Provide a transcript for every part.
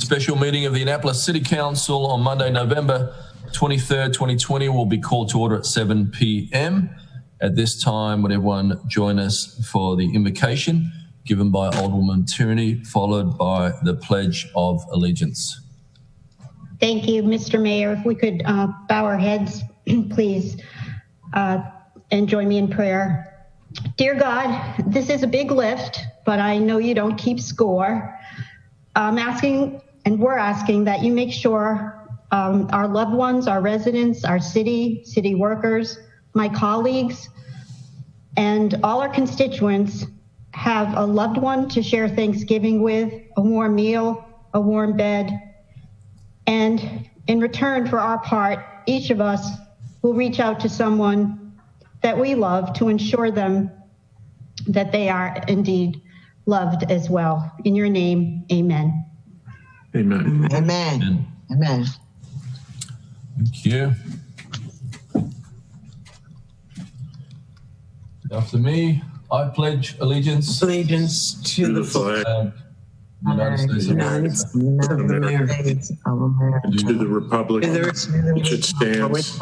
special meeting of the Annapolis City Council on Monday, November 23rd, 2020 will be called to order at 7 p.m. At this time, would everyone join us for the invocation given by Alderwoman Tierney, followed by the Pledge of Allegiance. Thank you, Mr. Mayor. If we could bow our heads, please, and join me in prayer. Dear God, this is a big lift, but I know you don't keep score. I'm asking, and we're asking, that you make sure our loved ones, our residents, our city workers, my colleagues, and all our constituents have a loved one to share Thanksgiving with, a warm meal, a warm bed, and in return for our part, each of us will reach out to someone that we love to ensure them that they are indeed loved as well. In your name, amen. Amen. Amen. Amen. Thank you. After me, I pledge allegiance To the flag United States of America, to the republic which it stands,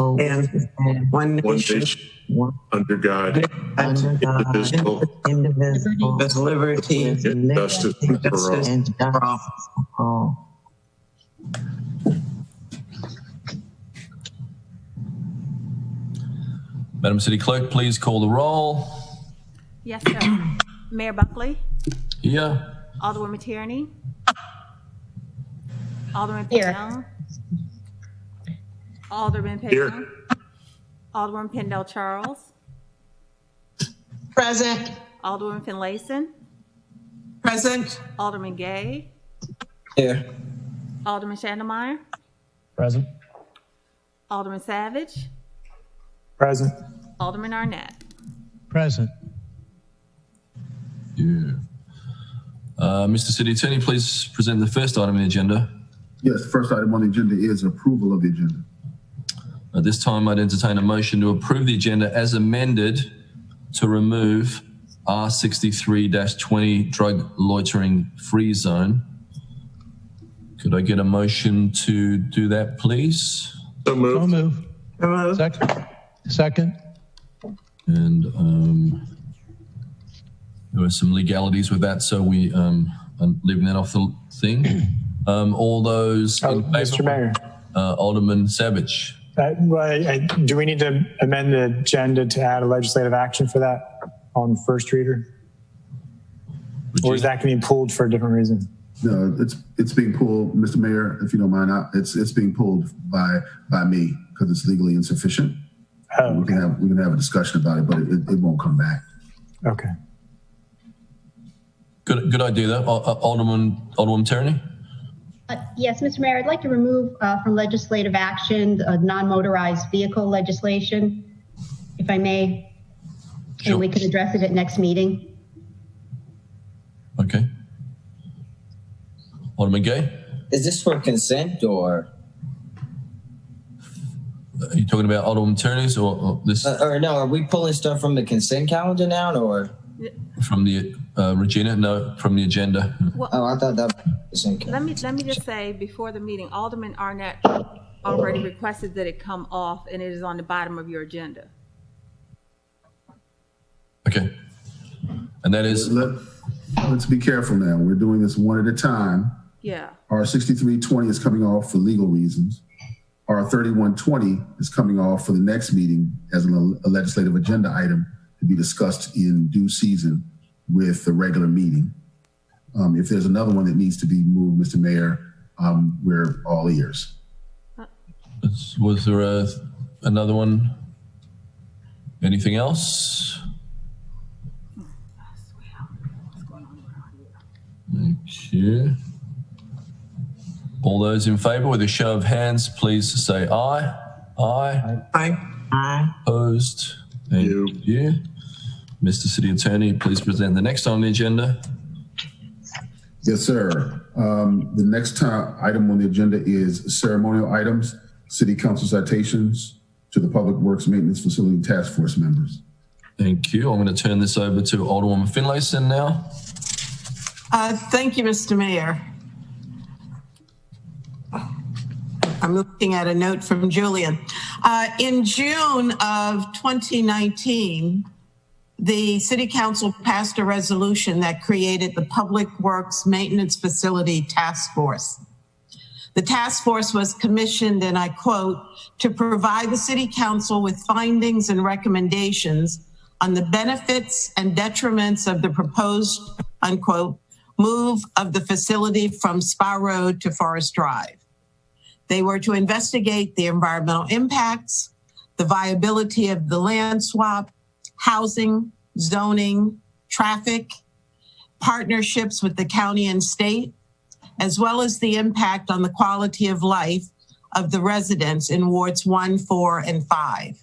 one nation, under God, indivisible, with liberty and justice for all. Madam City Clerk, please call the roll. Yes, sir. Mayor Buckley. Here. Alderwoman Tierney. Alderman Here. Pennell. Alderman Here. Pennell. Alderman Pendell Charles. Present. Alderman Finlayson. Present. Alderman Gay. Here. Alderman Shandemeyer. Present. Alderman Savage. Present. Alderman Arnett. Present. Yeah. Mr. City Attorney, please present the first item on the agenda. Yes, the first item on the agenda is approval of the agenda. At this time, I'd entertain a motion to approve the agenda as amended to remove R63-20 drug loitering free zone. Could I get a motion to do that, please? So moved. So move. Second. And there were some legalities with that, so we are leaving that off the thing. All those in favor? Mr. Mayor. Alderman Savage. Do we need to amend the agenda to add a legislative action for that on first reader? Or is that going to be pulled for a different reason? No, it's being pulled, Mr. Mayor, if you don't mind. It's being pulled by me because it's legally insufficient. Oh, we can have a discussion about it, but it won't come back. Okay. Good idea, though. Alderwoman Tierney? Yes, Mr. Mayor, I'd like to remove from legislative action non-motorized vehicle legislation, if I may, Sure. and we could address it at next meeting. Okay. Alderman Gay? Is this for consent or? Are you talking about Alderwoman Tierney's or this? Or no, are we pulling stuff from the consent calendar now or? From the, Regina? No, from the agenda. Well, Oh, I thought that was in. let me just say, before the meeting, Alderman Arnett already requested that it come off, and it is on the bottom of your agenda. Okay. And that is? Let's be careful now. We're doing this one at a time. Yeah. Our 6320 is coming off for legal reasons. Our 3120 is coming off for the next meeting as a legislative agenda item to be discussed in due season with the regular meeting. If there's another one that needs to be moved, Mr. Mayor, we're all ears. Was there another one? Anything else? Thank you. All those in favor with a show of hands, please say aye. Aye. Aye. Aye. Opposed? Thank you. Mr. City Attorney, please present the next on the agenda. Yes, sir. The next item on the agenda is ceremonial items, City Council citations to the Public Works Maintenance Facility Task Force members. Thank you. I'm going to turn this over to Alderwoman Finlayson now. Thank you, Mr. Mayor. I'm looking at a note from Julian. In June of 2019, the City Council passed a resolution that created the Public Works Maintenance Facility Task Force. The task force was commissioned, and I quote, to provide the City Council with findings and recommendations on the benefits and detriments of the proposed, unquote, move of the facility from Spa Road to Forest Drive. They were to investigate the environmental impacts, the viability of the land swap, housing, zoning, traffic, partnerships with the county and state, as well as the impact on the quality of life of the residents in wards 1, 4, and 5.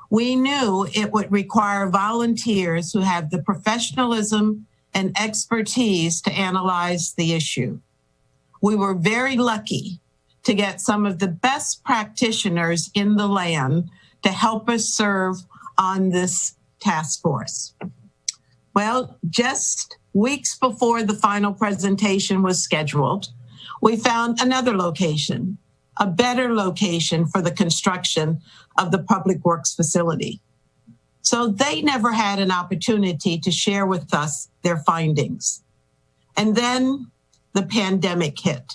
We knew it would require volunteers who have the professionalism and expertise to analyze the issue. We were very lucky to get some of the best practitioners in the land to help us serve on this task force. Well, just weeks before the final presentation was scheduled, we found another location, a better location for the construction of the Public Works facility. So they never had an opportunity to share with us their findings. And then the pandemic hit.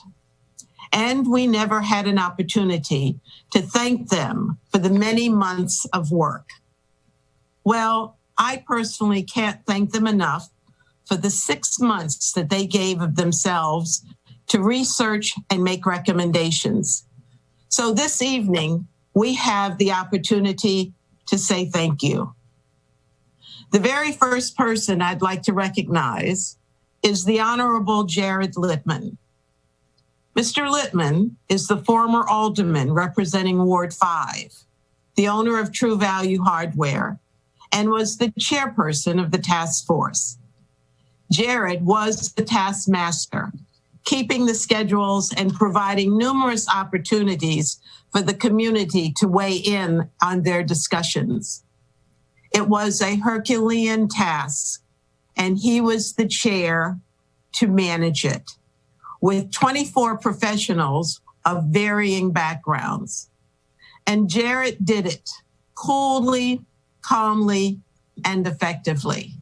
And we never had an opportunity to thank them for the many months of work. Well, I personally can't thank them enough for the 6 months that they gave of themselves to research and make recommendations. So this evening, we have the opportunity to say thank you. The very first person I'd like to recognize is the Honorable Jared Littman. Mr. Littman is the former alderman representing Ward 5, the owner of True Value Hardware, and was the chairperson of the task force. Jared was the taskmaster, keeping the schedules and providing numerous opportunities for the community to weigh in on their discussions. It was a Herculean task, and he was the chair to manage it, with 24 professionals of varying backgrounds. And Jared did it coolly, calmly, and effectively.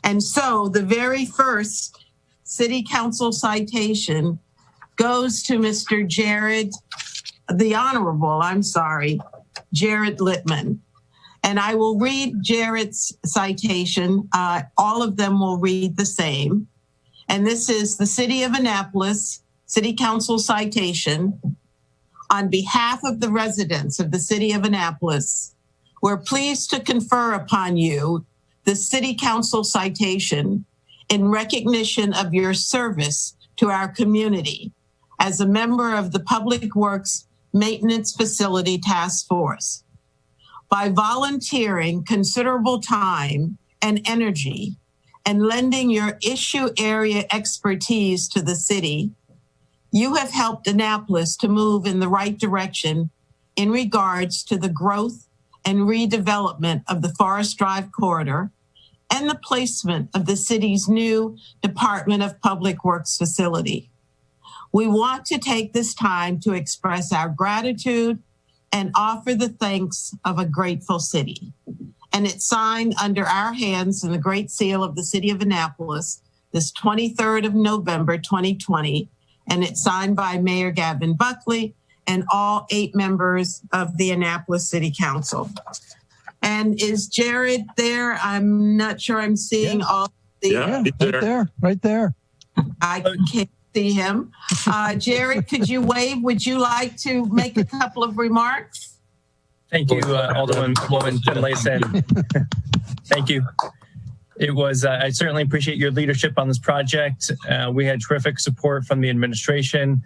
And so the very first City Council citation goes to Mr. Jared, the Honorable, Jared Littman. And I will read Jared's citation. All of them will read the same. And this is the City of Annapolis City Council citation. On behalf of the residents of the City of Annapolis, we're pleased to confer upon you the City Council citation in recognition of your service to our community as a member of the Public Works Maintenance Facility Task Force. By volunteering considerable time and energy and lending your issue area expertise to the city, you have helped Annapolis to move in the right direction in regards to the growth and redevelopment of the Forest Drive corridor and the placement of the city's new Department of Public Works facility. We want to take this time to express our gratitude and offer the thanks of a grateful city. And it's signed under our hands in the Great Seal of the City of Annapolis, this 23rd of November, 2020. And it's signed by Mayor Gavin Buckley and all 8 members of the Annapolis City Council. And is Jared there? I'm not sure I'm seeing all the... Yeah, right there. I can't see him. Jared, could you wave? Would you like to make a couple of remarks? Thank you, Alderwoman Finlayson. Thank you. It was, I certainly appreciate your leadership on this project. We had terrific support from the administration,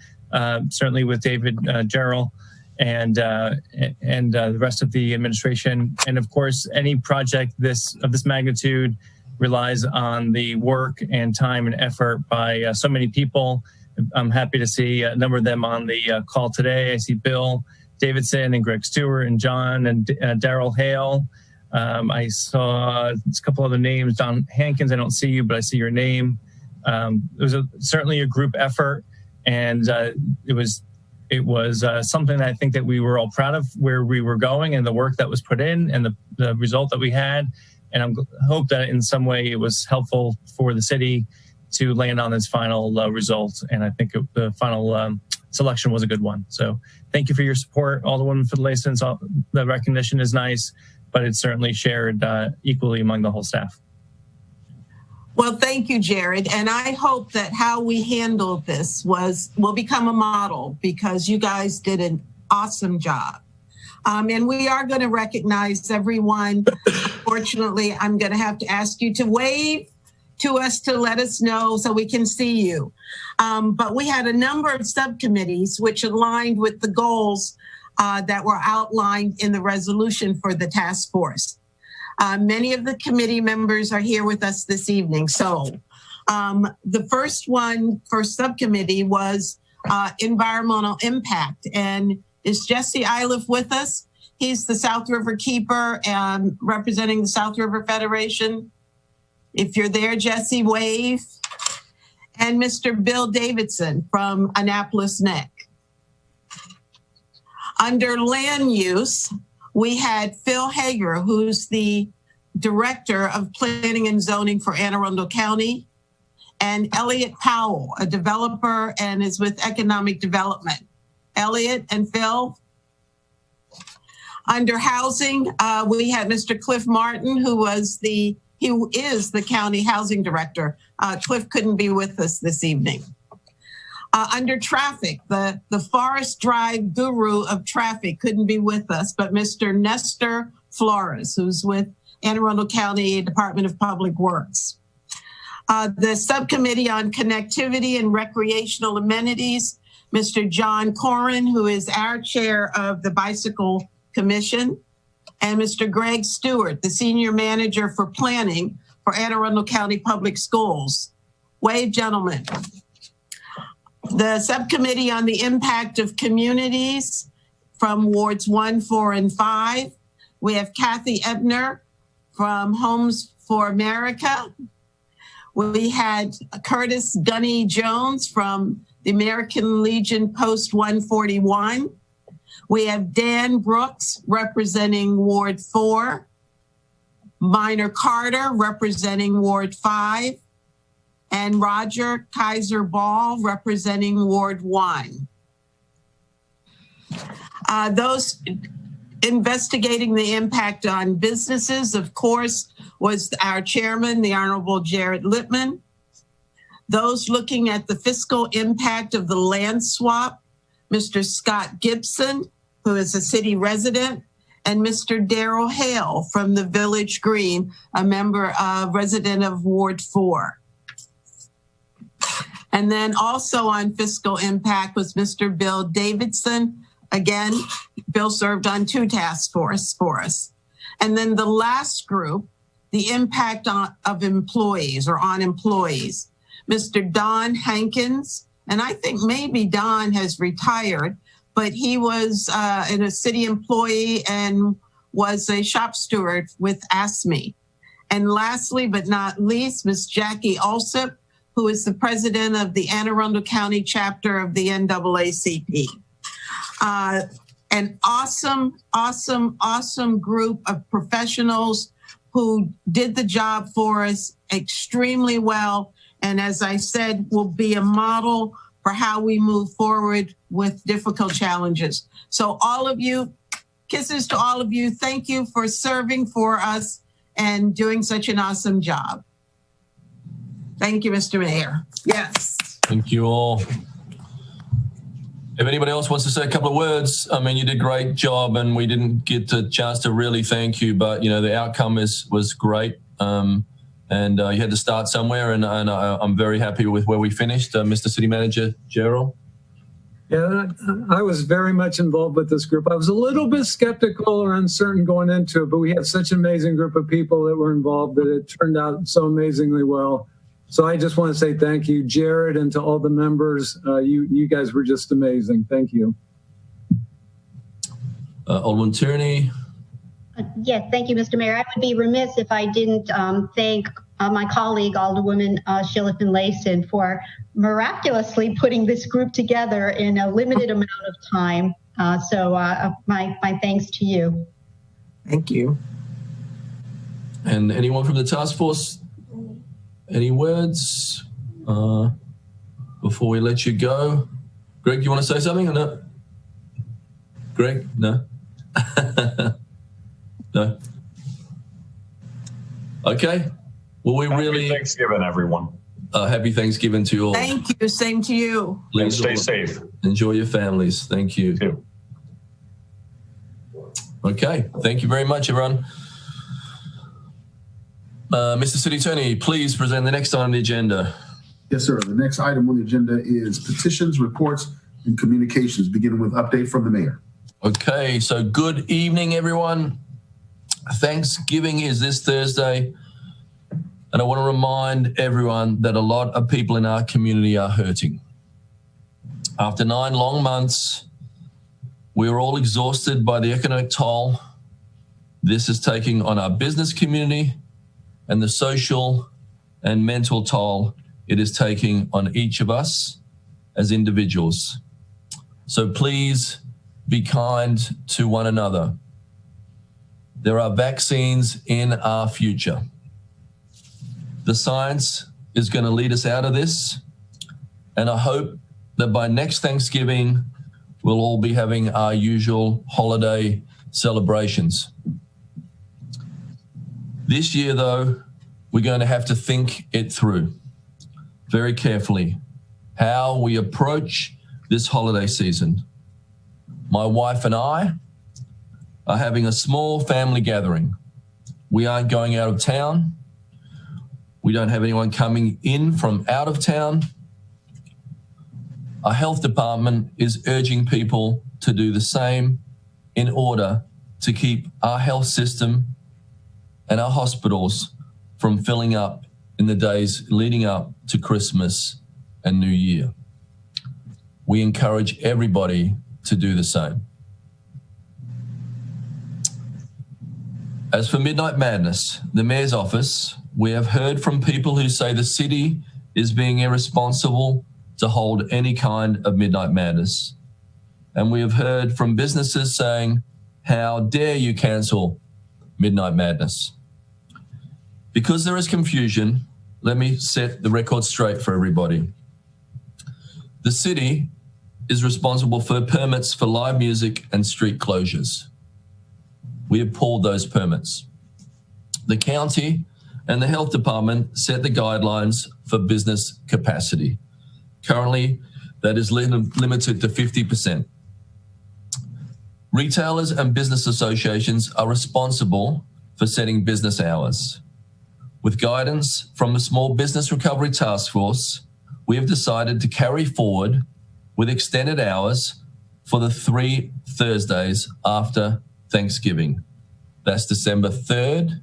certainly with David Jarrell and the rest of the administration. And of course, any project of this magnitude relies on the work and time and effort by so many people. I'm happy to see a number of them on the call today. I see Bill Davidson and Greg Stewart and John and Daryl Hale. I saw a couple other names. Don Hankins, I don't see you, but I see your name. It was certainly a group effort, and it was It was something that I think that we were all proud of, where we were going and the work that was put in and the result that we had. And I hope that in some way it was helpful for the city to land on its final result. And I think the final selection was a good one. So thank you for your support, Alderwoman Finlayson. The recognition is nice, but it's certainly shared equally among the whole staff. Well, thank you, Jared. And I hope that how we handled this will become a model, because you guys did an awesome job. And we are going to recognize everyone. Unfortunately, I'm going to have to ask you to wave to us to let us know so we can see you. But we had a number of subcommittees which aligned with the goals that were outlined in the resolution for the task force. Many of the committee members are here with us this evening. So the first subcommittee was environmental impact. And is Jesse Iliff with us? He's the South River Keeper and representing the South River Federation. If you're there, Jesse, wave. And Mr. Bill Davidson from Annapolis Neck. Under land use, we had Phil Hager, who's the Director of Planning and Zoning for Anne Arundel County, and Elliot Powell, a developer and is with Economic Development. Elliot and Phil. Under housing, we had Mr. Cliff Martin, who is the County Housing Director. Cliff couldn't be with us this evening. Under traffic, the Forest Drive guru of traffic couldn't be with us, but Mr. Nestor Flores, who's with Anne Arundel County Department of Public Works. The subcommittee on connectivity and recreational amenities, Mr. John Corrin, who is our chair of the Bicycle Commission, and Mr. Greg Stewart, the senior manager for planning for Anne Arundel County Public Schools. Wave, gentlemen. The subcommittee on the impact of communities from wards 1, 4, and 5. We have Kathy Ebner from Homes for America. We had Curtis Gunny Jones from the American Legion Post 141. We have Dan Brooks representing Ward 4. Minor Carter representing Ward 5. And Roger Kaiser Ball representing Ward 1. Those investigating the impact on businesses, of course, was our chairman, the Honorable Jared Littman. Those looking at the fiscal impact of the land swap, Mr. Scott Gibson, who is a city resident, and Mr. Darrell Hale from the Village Green, a resident of Ward 4. And then also on fiscal impact was Mr. Bill Davidson. Again, Bill served on 2 task forces for us. And then the last group, the impact of employees or on employees, Mr. Don Hankins. And I think maybe Don has retired, but he was a city employee and was a shop steward with ASME. And lastly, but not least, Ms. Jackie Alsop, who is the president of the Anne Arundel County chapter of the NAACP. An awesome, awesome, awesome group of professionals who did the job for us extremely well. And as I said, will be a model for how we move forward with difficult challenges. So all of you, kisses to all of you. Thank you for serving for us and doing such an awesome job. Thank you, Mr. Mayor. Yes. Thank you all. If anybody else wants to say a couple of words, I mean, you did a great job and we didn't get the chance to really thank you, but, you know, the outcome was great. And you had to start somewhere, and I'm very happy with where we finished. Mr. City Manager Gerald? Yeah, I was very much involved with this group. I was a little bit skeptical or uncertain going into it, but we had such an amazing group of people that were involved that it turned out so amazingly well. So I just want to say thank you, Jared, and to all the members. You guys were just amazing. Thank you. Alderman Tierney. Yes, thank you, Mr. Mayor. I would be remiss if I didn't thank my colleague, Alderwoman Shillifin Layson, for miraculously putting this group together in a limited amount of time. So my thanks to you. Thank you. And anyone from the task force, any words before we let you go? Greg, you want to say something or no? Greg, no? No? Okay. Well, we really... Happy Thanksgiving, everyone. Happy Thanksgiving to you all. Thank you. Same to you. Please stay safe. Enjoy your families. Thank you. You. Okay. Thank you very much, everyone. Mr. City Attorney, please present the next item on the agenda. Yes, sir. The next item on the agenda is petitions, reports, and communications, beginning with update from the mayor. Okay. So good evening, everyone. Thanksgiving is this Thursday. And I want to remind everyone that a lot of people in our community are hurting. After 9 long months, we are all exhausted by the economic toll this is taking on our business community and the social and mental toll it is taking on each of us as individuals. So please be kind to one another. There are vaccines in our future. The science is going to lead us out of this, and I hope that by next Thanksgiving, we'll all be having our usual holiday celebrations. This year, though, we're going to have to think it through very carefully, how we approach this holiday season. My wife and I are having a small family gathering. We aren't going out of town. We don't have anyone coming in from out of town. Our health department is urging people to do the same in order to keep our health system and our hospitals from filling up in the days leading up to Christmas and New Year. We encourage everybody to do the same. As for Midnight Madness, the Mayor's office, we have heard from people who say the city is being irresponsible to hold any kind of Midnight Madness. And we have heard from businesses saying, how dare you cancel Midnight Madness? Because there is confusion, let me set the record straight for everybody. The city is responsible for permits for live music and street closures. We have pulled those permits. The county and the health department set the guidelines for business capacity. Currently, that is limited to 50%. Retailers and business associations are responsible for setting business hours. With guidance from the Small Business Recovery Task Force, we have decided to carry forward with extended hours for the 3 Thursdays after Thanksgiving. That's December 3rd,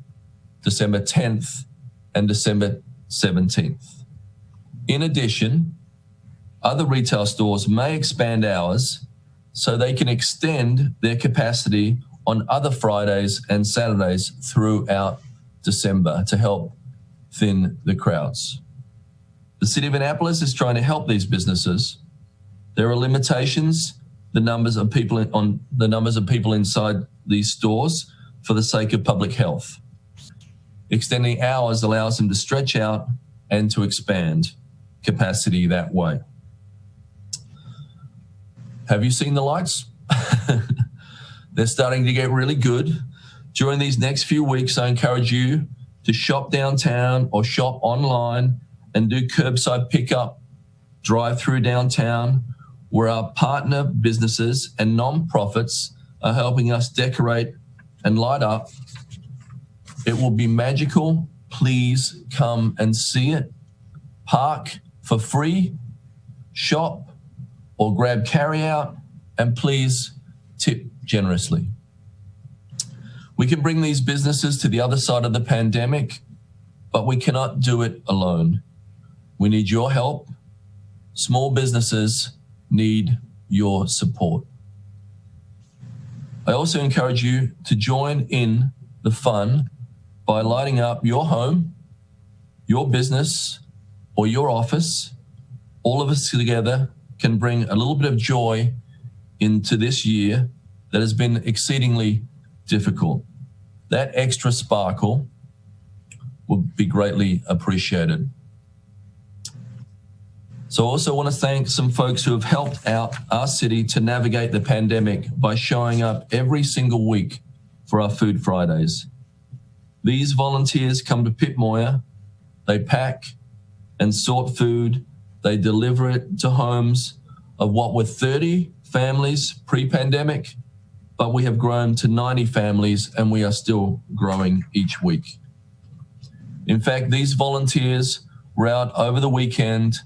December 10th, and December 17th. In addition, other retail stores may expand hours so they can extend their capacity on other Fridays and Saturdays throughout December to help thin the crowds. The City of Annapolis is trying to help these businesses. There are limitations, the numbers of people inside these stores for the sake of public health. Extending hours allows them to stretch out and to expand capacity that way. Have you seen the lights? They're starting to get really good. During these next few weeks, I encourage you to shop downtown or shop online and do curbside pickup, drive through downtown, where our partner businesses and nonprofits are helping us decorate and light up. It will be magical. Please come and see it. Park for free, shop or grab carryout, and please tip generously. We can bring these businesses to the other side of the pandemic, but we cannot do it alone. We need your help. Small businesses need your support. I also encourage you to join in the fun by lighting up your home your business or your office, all of us together can bring a little bit of joy into this year that has been exceedingly difficult. That extra sparkle would be greatly appreciated. So I also want to thank some folks who have helped out our city to navigate the pandemic by showing up every single week for our Food Fridays. These volunteers come to Pit Moyer, they pack and sort food, they deliver it to homes of what were 30 families pre-pandemic, but we have grown to 90 families and we are still growing each week. In fact, these volunteers were out over the weekend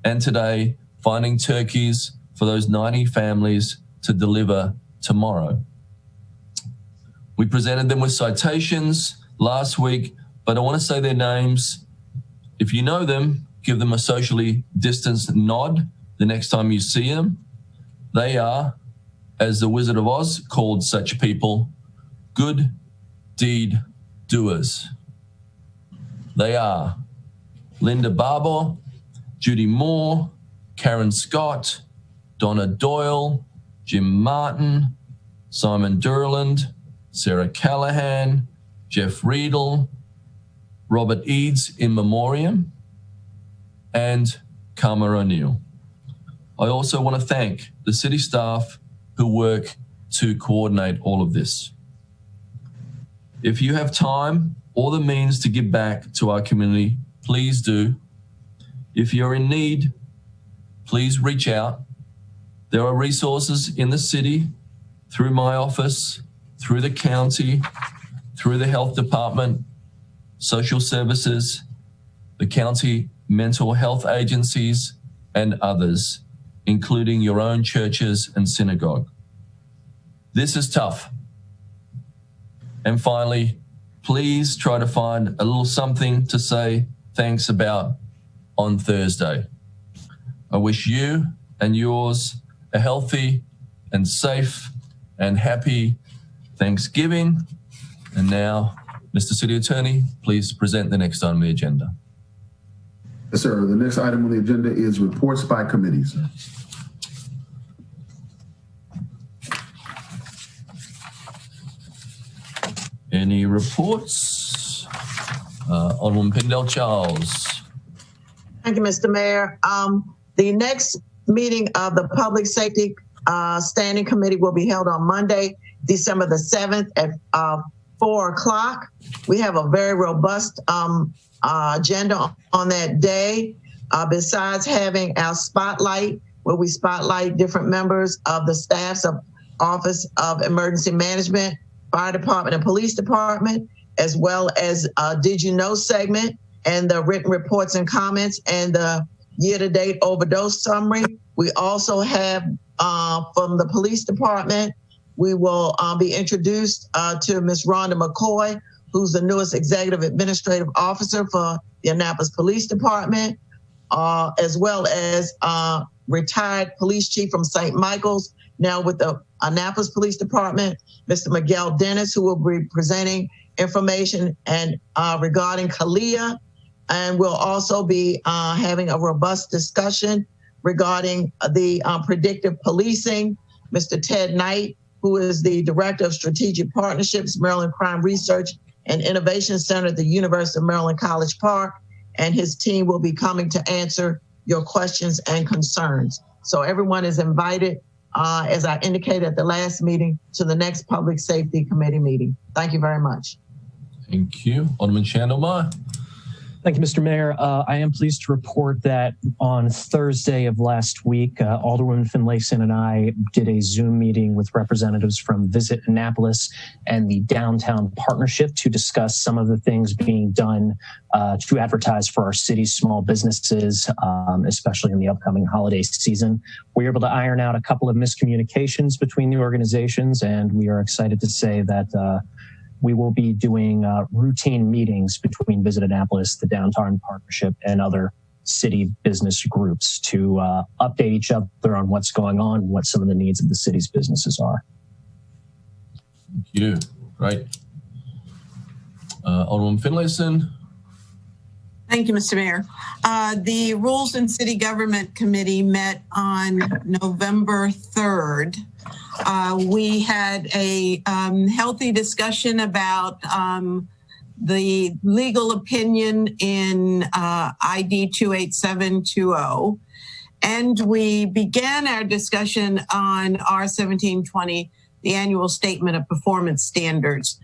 and today finding turkeys for those 90 families to deliver tomorrow. We presented them with citations last week, but I want to say their names. If you know them, give them a socially distanced nod the next time you see them. They are, as the Wizard of Oz called such people, good deed doers. They are Linda Barber, Judy Moore, Karen Scott, Donna Doyle, Jim Martin, Simon Durland, Sarah Callahan, Jeff Riedel, Robert Eads in memoriam, and Karma O'Neill. I also want to thank the city staff who work to coordinate all of this. If you have time or the means to give back to our community, please do. If you're in need, please reach out. There are resources in the city, through my office, through the county, through the health department, social services, the county mental health agencies, and others, including your own churches and synagogue. This is tough. And finally, please try to find a little something to say thanks about on Thursday. I wish you and yours a healthy and safe and happy Thanksgiving. And now, Mr. City Attorney, please present the next item on the agenda. Yes, sir. The next item on the agenda is reports by committees. Any reports? Alderman Pendell Charles. Thank you, Mr. Mayor. The next meeting of the Public Safety Standing Committee will be held on Monday, December the 7th at 4 o'clock. We have a very robust agenda on that day. Besides having our spotlight, where we spotlight different members of the staffs of Office of Emergency Management, Fire Department, and Police Department, as well as Did You Know segment and the written reports and comments and the year-to-date overdose summary. We also have from the Police Department, we will be introduced to Ms. Rhonda McCoy, who's the newest Executive Administrative Officer for the Annapolis Police Department, as well as retired police chief from St. Michael's, now with the Annapolis Police Department, Mr. Miguel Dennis, who will be presenting information and regarding Kalia. And we'll also be having a robust discussion regarding the predictive policing. Mr. Ted Knight, who is the Director of Strategic Partnerships, Maryland Crime Research and Innovation Center at the University of Maryland College Park, and his team will be coming to answer your questions and concerns. So everyone is invited, as I indicated at the last meeting, to the next Public Safety Committee meeting. Thank you very much. Thank you. Alderman Chandler. Thank you, Mr. Mayor. I am pleased to report that on Thursday of last week, Alderman Finlayson and I did a Zoom meeting with representatives from Visit Annapolis and the Downtown Partnership to discuss some of the things being done to advertise for our city's small businesses, especially in the upcoming holiday season. We were able to iron out a couple of miscommunications between the organizations, and we are excited to say that we will be doing routine meetings between Visit Annapolis, the Downtown Partnership, and other city business groups to update each other on what's going on, what some of the needs of the city's businesses are. Thank you. Great. Alderman Finlayson. Thank you, Mr. Mayor. The Rules and City Government Committee met on November 3rd. We had a healthy discussion about the legal opinion in ID 28720. And we began our discussion on R1720, the annual statement of performance standards.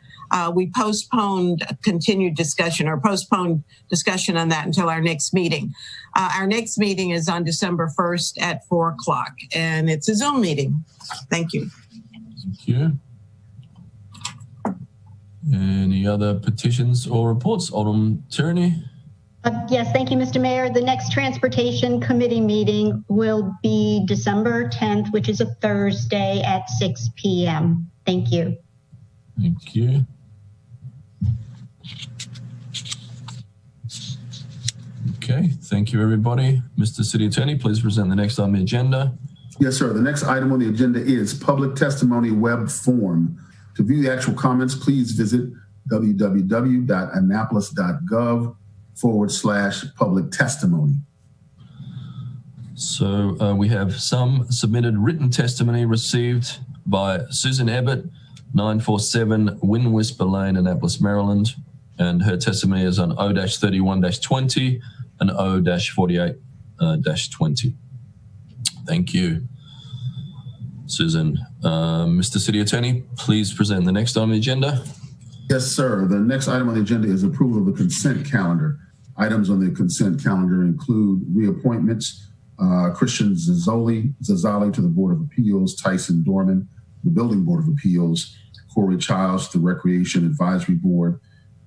We postponed continued discussion or postponed discussion on that until our next meeting. Our next meeting is on December 1st at 4 o'clock, and it's a Zoom meeting. Thank you. Thank you. Any other petitions or reports? Alderman Tierney? Yes, thank you, Mr. Mayor. The next Transportation Committee meeting will be December 10th, which is a Thursday at 6 p.m. Thank you. Thank you. Okay, thank you, everybody. Mr. City Attorney, please present the next on the agenda. Yes, sir. The next item on the agenda is public testimony web form. To view the actual comments, please visit www.annapolis.gov/public testimony. So we have some submitted written testimony received by Susan Ebbett, 947 Wind Whisper Lane, Annapolis, Maryland. And her testimony is on O-31-20 and O-48-20. Thank you, Susan. Mr. City Attorney, please present the next on the agenda. Yes, sir. The next item on the agenda is approval of the consent calendar. Items on the consent calendar include reappointments, Christian Zazzoli to the Board of Appeals, Tyson Dorman, the Building Board of Appeals, Corey Childs to the Recreation Advisory Board,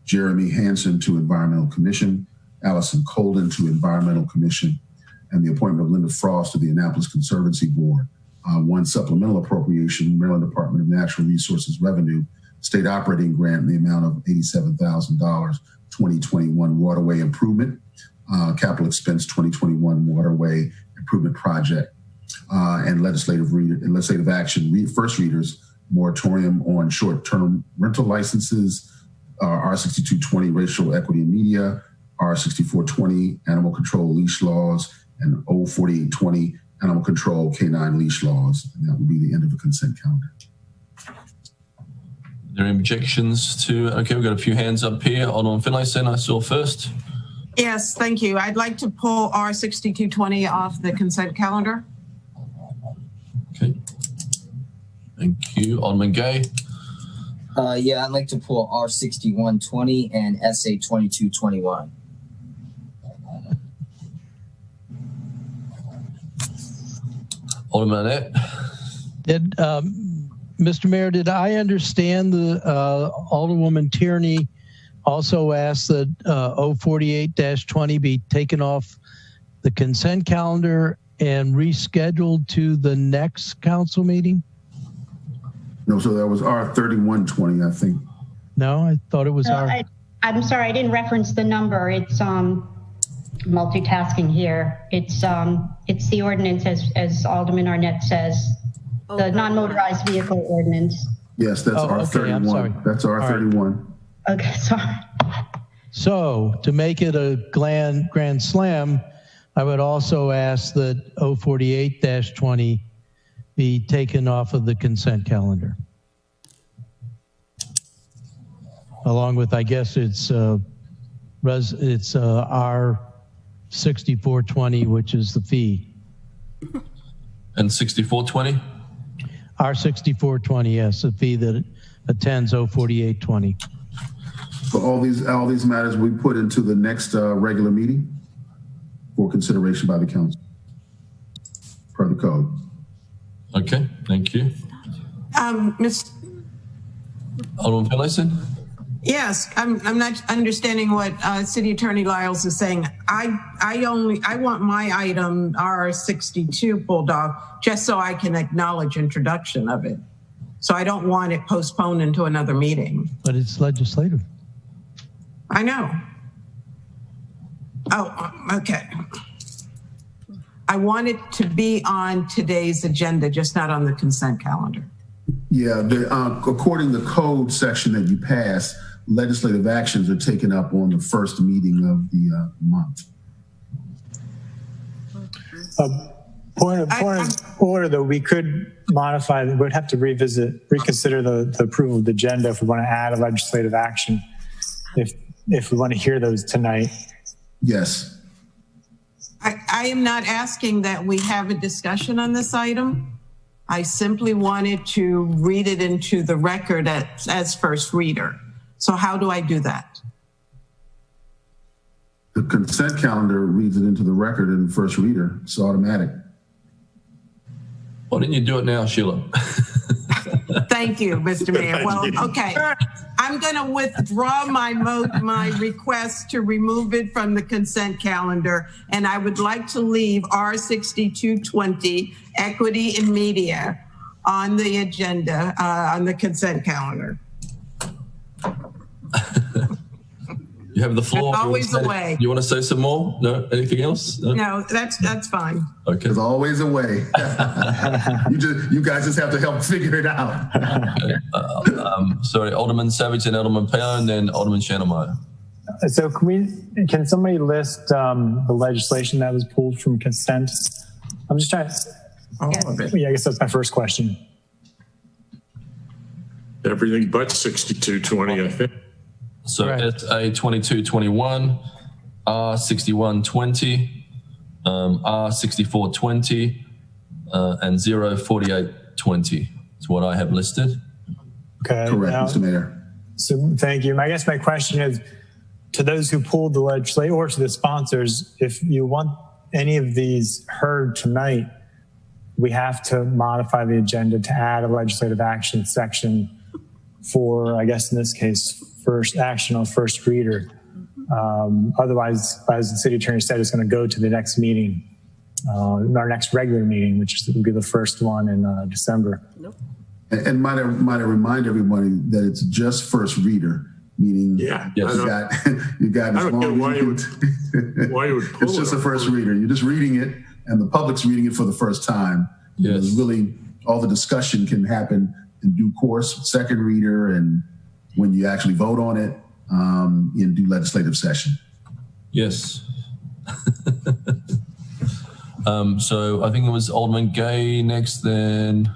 Jeremy Hansen to Environmental Commission, Allison Colden to Environmental Commission, and the appointment of Linda Frost to the Annapolis Conservancy Board. One supplemental appropriation, Maryland Department of Natural Resources Revenue, state operating grant in the amount of $87,000, 2021 waterway improvement, capital expense 2021 waterway improvement project, and legislative action, first readers, moratorium on short-term rental licenses, R6220 racial equity in media, R6420 animal control leash laws, and O4820 animal control canine leash laws. And that will be the end of the consent calendar. Are there any objections to, okay, we've got a few hands up here. Alderman Finlayson, I saw first. Yes, thank you. I'd like to pull R6220 off the consent calendar. Okay. Thank you. Alderman Gay. Yeah, I'd like to pull R6120 and SA2221. Alderman Annette. Mr. Mayor, did I understand the Alderwoman Tierney also asked that 048-20 be taken off the consent calendar and rescheduled to the next council meeting? No, so that was R3120, I think. No, I thought it was I'm sorry, I didn't reference the number. It's multitasking here. It's the ordinance as Alderman Arnett says, the non-motorized vehicle ordinance. Yes, that's R31. Okay, I'm sorry. That's R31. Right. Okay, sorry. So to make it a grand slam, I would also ask that 048-20 be taken off of the consent calendar. Along with, I guess it's R6420, which is the fee. And 6420? R6420, yes, the fee that attends 048-20. So all these matters we put into the next regular meeting for consideration by the council per the code. Okay, thank you. Ms. Alderman Finlayson? Yes, I'm not understanding what City Attorney Lyles is saying. I want my item R62 pulled off just so I can acknowledge introduction of it. So I don't want it postponed into another meeting. But it's legislative. I know. Oh, okay. I want it to be on today's agenda, just not on the consent calendar. Yeah, according to the code section that you passed, legislative actions are taken up on the first meeting of the month. Point of order, though, we could modify, we'd have to reconsider the approval of the agenda if we want to add a legislative action, if we want to hear those tonight. Yes. I am not asking that we have a discussion on this item. I simply wanted to read it into the record as first reader. So how do I do that? The consent calendar reads it into the record in first reader. It's automatic. Why didn't you do it now, Sheila? Thank you, Mr. Mayor. Well, okay. I'm going to withdraw my request to remove it from the consent calendar, and I would like to leave R6220, Equity in Media, on the agenda, on the consent calendar. You have the floor. There's always a way. You want to say some more? No? Anything else? No, that's fine. Okay. There's always a way. you guys just have to help figure it out. Sorry, Alderman Savage and Alderman Payne, and then Alderman Shannemeyer. So can somebody list the legislation that was pulled from consent? I'm just trying to, yeah, I guess that's my first question. Everything but 6220, I think. So SA 2221, R6120, R6420, and 04820 is what I have listed. Okay. Correct, Mr. Mayor. So thank you. I guess my question is to those who pulled the legislation or to the sponsors, if you want any of these heard tonight, we have to modify the agenda to add a legislative action section for, I guess in this case, first action on first reader. Otherwise, as the city attorney said, it's going to go to the next meeting, our next regular meeting, which will be the first one in December. Nope. And might I remind everybody that it's just first reader, meaning you got as long as why you would pull it's just a first reader. You're just reading it, and the public's reading it for the first time. Yes. Really, all the discussion can happen in due course, second reader, and when you actually vote on it in due legislative session. Yes. So I think it was Alderman Gay next, then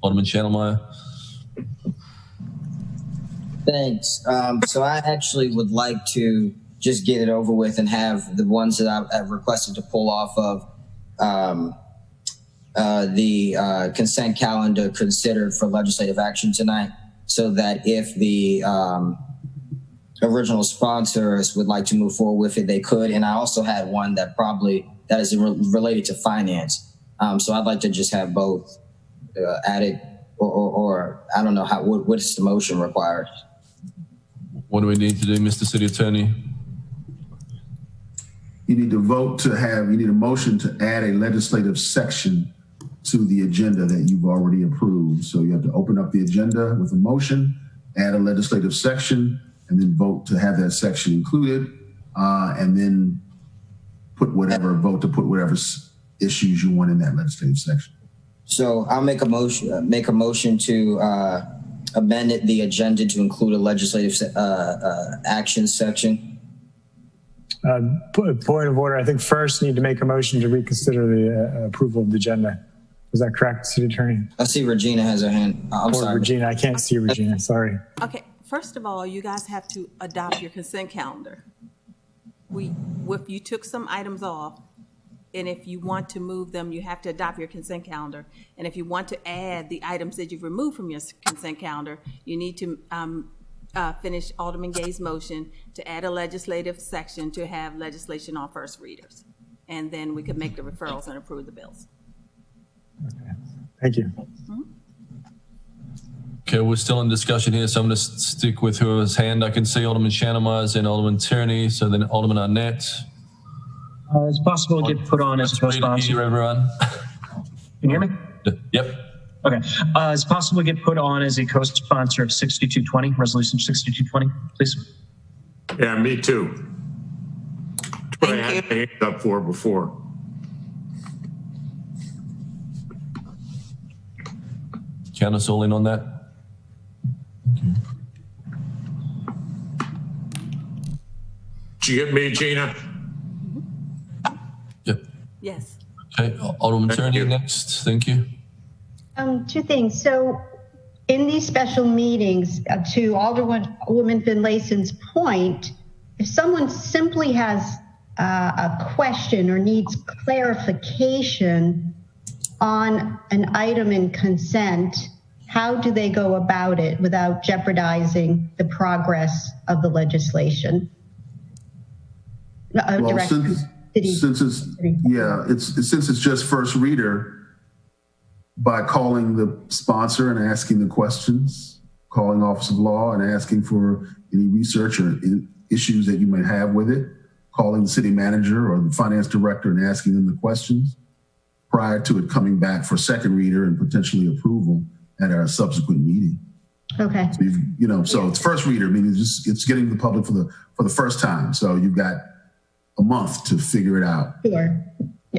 Alderman Shannemeyer. Thanks. So I actually would like to just get it over with and have the ones that I've requested to pull off of the consent calendar considered for legislative action tonight, so that if the original sponsors would like to move forward with it, they could. And I also had one that is related to finance. So I'd like to just have both added, or I don't know what is the motion required? What do we need to do, Mr. City Attorney? You need to you need a motion to add a legislative section to the agenda that you've already approved. So you have to open up the agenda with a motion, add a legislative section, and then vote to have that section included, and then vote to put whatever issues you want in that legislative section. So I'll make a motion to amend the agenda to include a legislative action section. Point of order. I think first you need to make a motion to reconsider the approval of the agenda. Is that correct, City Attorney? I see Regina has her hand. I'm sorry. Regina, I can't see Regina. Sorry. Okay. First of all, you guys have to adopt your consent calendar. If you took some items off, and if you want to move them, you have to adopt your consent calendar. And if you want to add the items that you've removed from your consent calendar, you need to finish Alderman Gay's motion to add a legislative section to have legislation on first readers. And then we could make the referrals and approve the bills. Okay. Thank you. Okay, we're still in discussion here, so I'm going to stick with whoever's hand I can see. Alderman Shannemeyer and Alderman Tierney, so then Alderman Arnett. It's possible to get put on as a co-sponsor. Everyone. Can you hear me? Yep. Okay. It's possible to get put on as a co-sponsor of 6220, Resolution 6220, please. Yeah, me too. That's what I had my hand up for before. Count us all in on that. Did you get me, Gina? Yep. Yes. Okay, Alderman Tierney next. Thank you. Two things. So in these special meetings, to Alderwoman Finlayson's point, if someone simply has a question or needs clarification on an item in consent, how do they go about it without jeopardizing the progress of the legislation? Well, since it's just first reader, by calling the sponsor and asking the questions, calling Office of Law and asking for any research or issues that you might have with it, calling the city manager or the finance director and asking them the questions prior to it coming back for second reader and potentially approval at our subsequent meeting. Okay. So so it's first reader, meaning it's getting the public for the first time. So you've got a month to figure it out. Sure.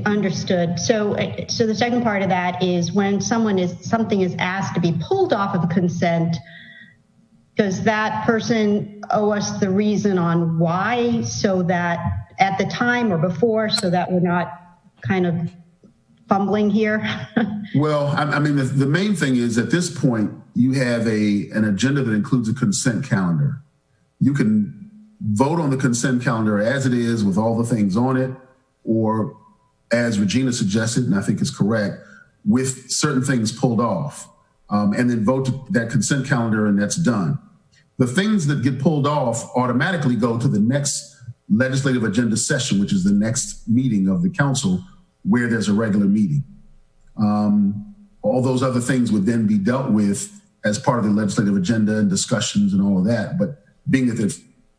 Understood. So the second part of that is when something is asked to be pulled off of consent, does that person owe us the reason on why, so that at the time or before, so that we're not kind of fumbling here? Well, I mean, the main thing is at this point, you have an agenda that includes a consent calendar. You can vote on the consent calendar as it is with all the things on it, or as Regina suggested, and I think is correct, with certain things pulled off, and then vote that consent calendar and that's done. The things that get pulled off automatically go to the next legislative agenda session, which is the next meeting of the council where there's a regular meeting. All those other things would then be dealt with as part of the legislative agenda and discussions and all of that. But being that they're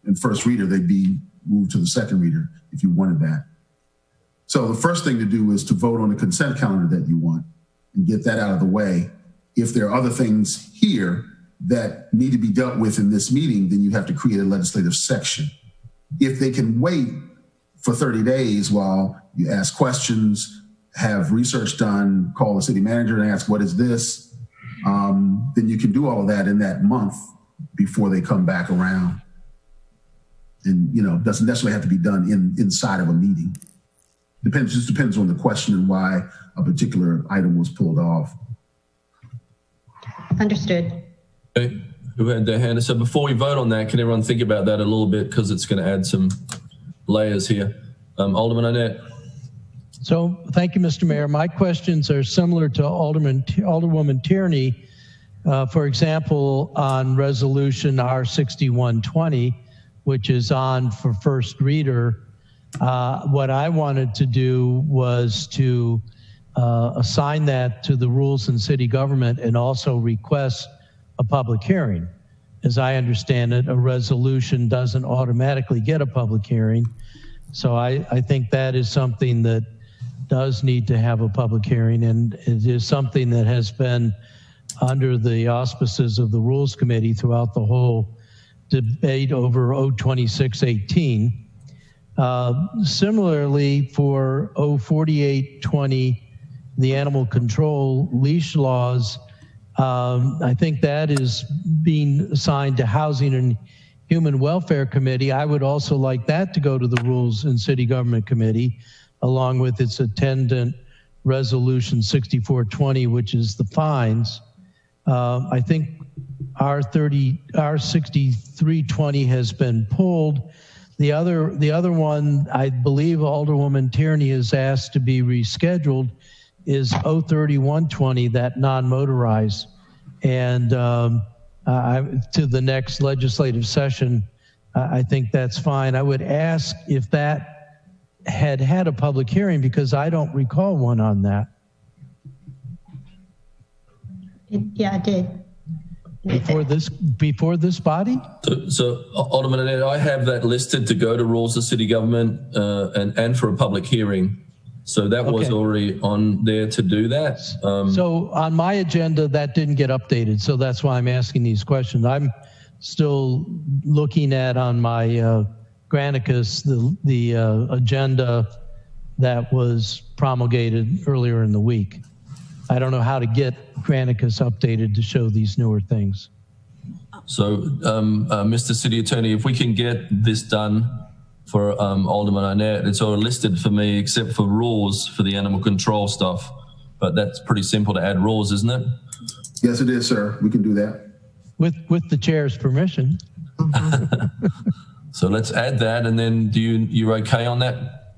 in first reader, they'd be moved to the second reader if you wanted that. So the first thing to do is to vote on the consent calendar that you want and get that out of the way. If there are other things here that need to be dealt with in this meeting, then you have to create a legislative section. If they can wait for 30 days while you ask questions, have research done, call the city manager and ask, what is this? Then you can do all of that in that month before they come back around. And, doesn't necessarily have to be done inside of a meeting. Just depends on the question and why a particular item was pulled off. Understood. Okay. Who had their hand? So before we vote on that, can everyone think about that a little bit, because it's going to add some layers here. Alderman Annette. So thank you, Mr. Mayor. My questions are similar to Alderwoman Tierney. For example, on resolution R6120, which is on for first reader, what I wanted to do was to assign that to the Rules and City Government and also request a public hearing. As I understand it, a resolution doesn't automatically get a public hearing. So I think that is something that does need to have a public hearing, and it is something that has been under the auspices of the Rules Committee throughout the whole debate over 02618. Similarly, for 04820, the animal control leash laws, I think that is being assigned to Housing and Human Welfare Committee. I would also like that to go to the Rules and City Government Committee, along with its attendant resolution 6420, which is the fines. I think R6320 has been pulled. The other one, I believe Alderwoman Tierney has asked to be rescheduled, is 03120, that non-motorized, and to the next legislative session. I think that's fine. I would ask if that had a public hearing, because I don't recall one on that. Yeah, it did. Before this body? So Alderman Annette, I have that listed to go to Rules of City Government and for a public hearing. So that was already on there to do that. So on my agenda, that didn't get updated. So that's why I'm asking these questions. I'm still looking at on my Granicus, the agenda that was promulgated earlier in the week. I don't know how to get Granicus updated to show these newer things. So, Mr. City Attorney, if we can get this done for Alderman Arnett. It's all listed for me except for rules for the animal control stuff. But that's pretty simple to add rules, isn't it? Yes, it is, sir. We can do that. With the chair's permission. So let's add that, and then you're okay on that,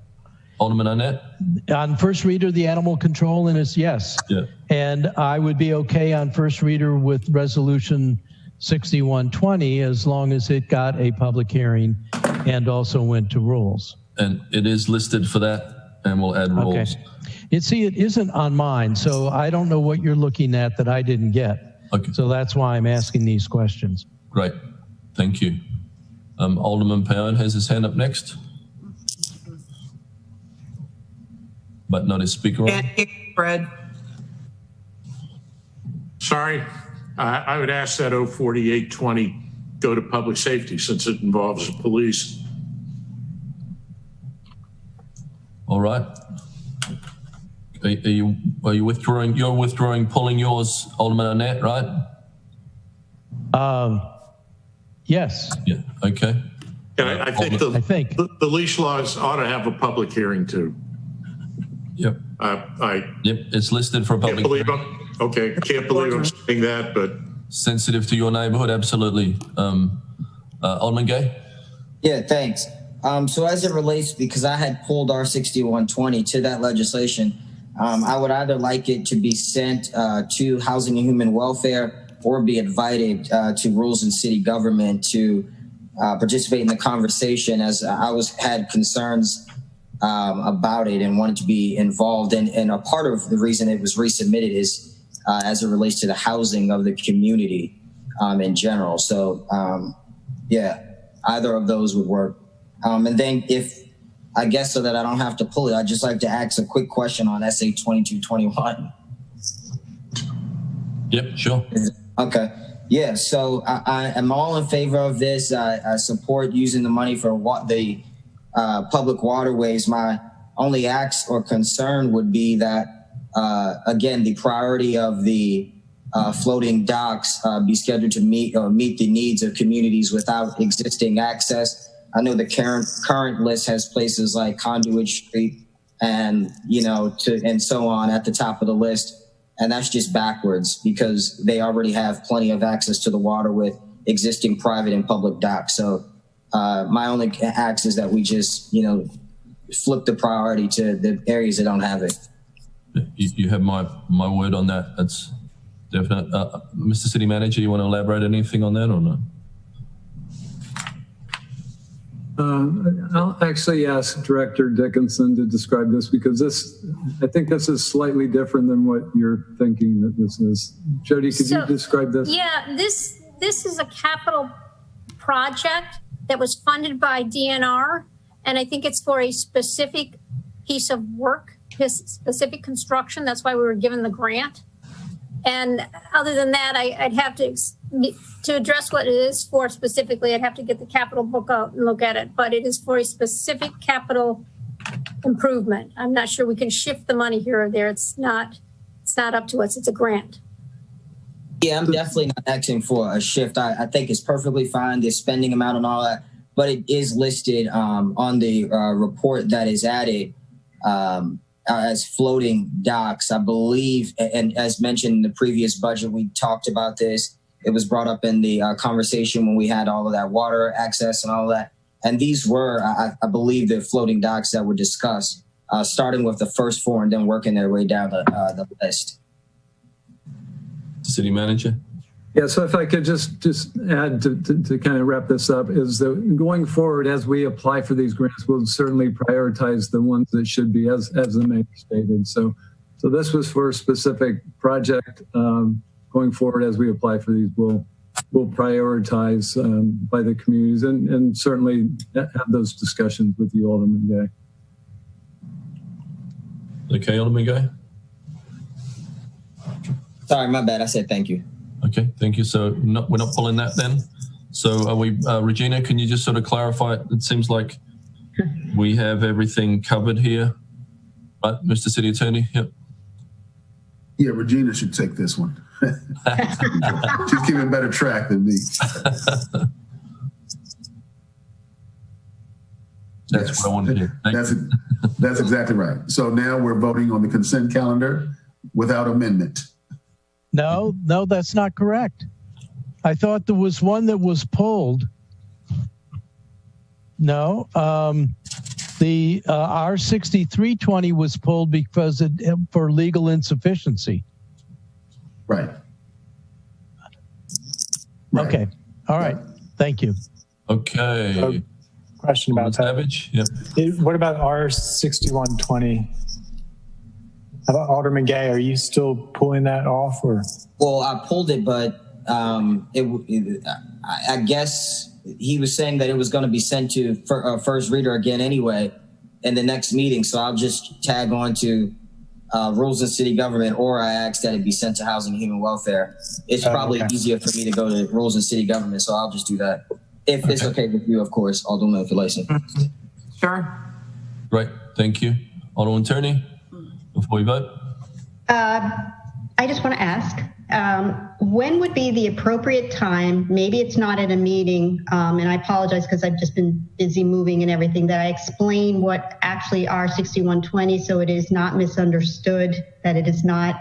Alderman Arnett? On first reader, the animal control, and it's yes. Yeah. And I would be okay on first reader with resolution 6120 as long as it got a public hearing and also went to rules. And it is listed for that, and we'll add rules. Okay. See, it isn't on mine, so I don't know what you're looking at that I didn't get. Okay. So that's why I'm asking these questions. Great. Thank you. Alderman Paone has his hand up next. But not his speaker on. Fred. Sorry, I would ask that 04820 go to public safety since it involves the police. All right. Are you withdrawing? You're withdrawing, pulling yours, Alderman Arnett, right? Yes. Yeah. Okay. And I think the leash laws ought to have a public hearing too. Yep. Yep. It's listed for a public hearing. Okay. Can't believe I'm saying that, but sensitive to your neighborhood. Absolutely. Alderman Gay. Yeah. Thanks. So as it relates, because I had pulled R6120 to that legislation, I would either like it to be sent to Housing and Human Welfare or be invited to Rules and City Government to participate in the conversation, as I had concerns about it and wanted to be involved. And a part of the reason it was resubmitted is as it relates to the housing of the community in general. So yeah, either of those would work. And then I guess so that I don't have to pull it, I'd just like to ask a quick question on SA 2221. Yep, sure. Okay. Yeah, so I am all in favor of this. I support using the money for the public waterways. My only ask or concern would be that, again, the priority of the floating docks be scheduled to meet the needs of communities without existing access. I know the current list has places like Conduit Street and, and so on at the top of the list. And that's just backwards because they already have plenty of access to the water with existing private and public docks. So my only ask is that we just, flip the priority to the areas that don't have it. You have my word on that. That's definite. Mr. City Manager, you want to elaborate anything on that or not? I'll actually ask Director Dickinson to describe this because I think this is slightly different than what you're thinking that this is. Jody, could you describe this? Yeah, this is a capital project that was funded by DNR, and I think it's for a specific piece of work, specific construction. That's why we were given the grant. And other than that, I'd have to address what it is for specifically, I'd have to get the capital book out and look at it, but it is for a specific capital improvement. I'm not sure we can shift the money here or there. It's not up to us. It's a grant. Yeah, I'm definitely not asking for a shift. I think it's perfectly fine, the spending amount and all that, but it is listed on the report that is added as floating docks, I believe. And as mentioned in the previous budget, we talked about this. It was brought up in the conversation when we had all of that water access and all that. And these were, I believe, the floating docks that were discussed, starting with the first four and then working their way down the list. City Manager? Yeah, so if I could just add to kind of wrap this up, is that going forward, as we apply for these grants, we'll certainly prioritize the ones that should be, as the mayor stated. So this was for a specific project. Going forward, as we apply for these, we'll prioritize by the communities and certainly have those discussions with you, Alderman Gay. Okay, Alderman Gay? Sorry, my bad. I said thank you. Okay, thank you. So we're not pulling that then. So are we, Regina, can you just sort of clarify? It seems like we have everything covered here. Right, Mr. City Attorney? Yep. Yeah, Regina should take this one. She's keeping better track than me. That's Yes. what I wanted to hear. That's exactly right. So now we're voting on the consent calendar without amendment. No, that's not correct. I thought there was one that was pulled. No, the R6320 was pulled because for legal insufficiency. Right. Okay. All right. Thank you. Okay. Question about that. Savage. Yep. What about R6120? Alderman Gay, are you still pulling that off, or? Well, I pulled it, but I guess he was saying that it was going to be sent to first reader again anyway in the next meeting. So I'll just tag on to rules of city government, or I asked that it be sent to housing and human welfare. It's probably easier for me to go to rules and city government, so I'll just do that. If it's okay with you, of course, Alderman Finlayson. Sure. Right. Thank you. Alderman Tierney, before we vote. I just want to ask, when would be the appropriate time, maybe it's not at a meeting, and I apologize because I've just been busy moving and everything, that I explain what actually R6120 so it is not misunderstood, that it is not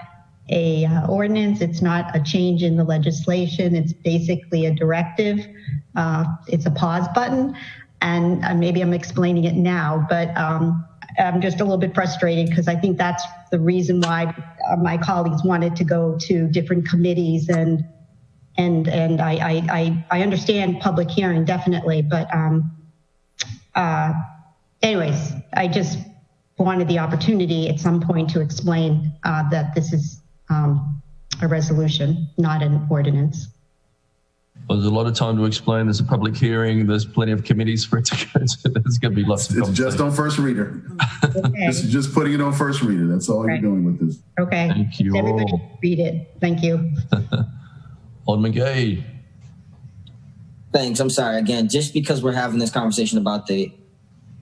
a ordinance, it's not a change in the legislation, it's basically a directive. It's a pause button, and maybe I'm explaining it now, but I'm just a little bit frustrated because I think that's the reason why my colleagues wanted to go to different committees, and I understand public hearing definitely, but anyways, I just wanted the opportunity at some point to explain that this is a resolution, not an ordinance. Well, there's a lot of time to explain. There's a public hearing. There's plenty of committees for it to go to. There's going to be lots of It's just on first reader. Okay. This is just putting it on first reader. That's all you're doing with this. Okay. Thank you Everybody all. read it. Thank you. Alderman Gay. Thanks. I'm sorry. Again, just because we're having this conversation about the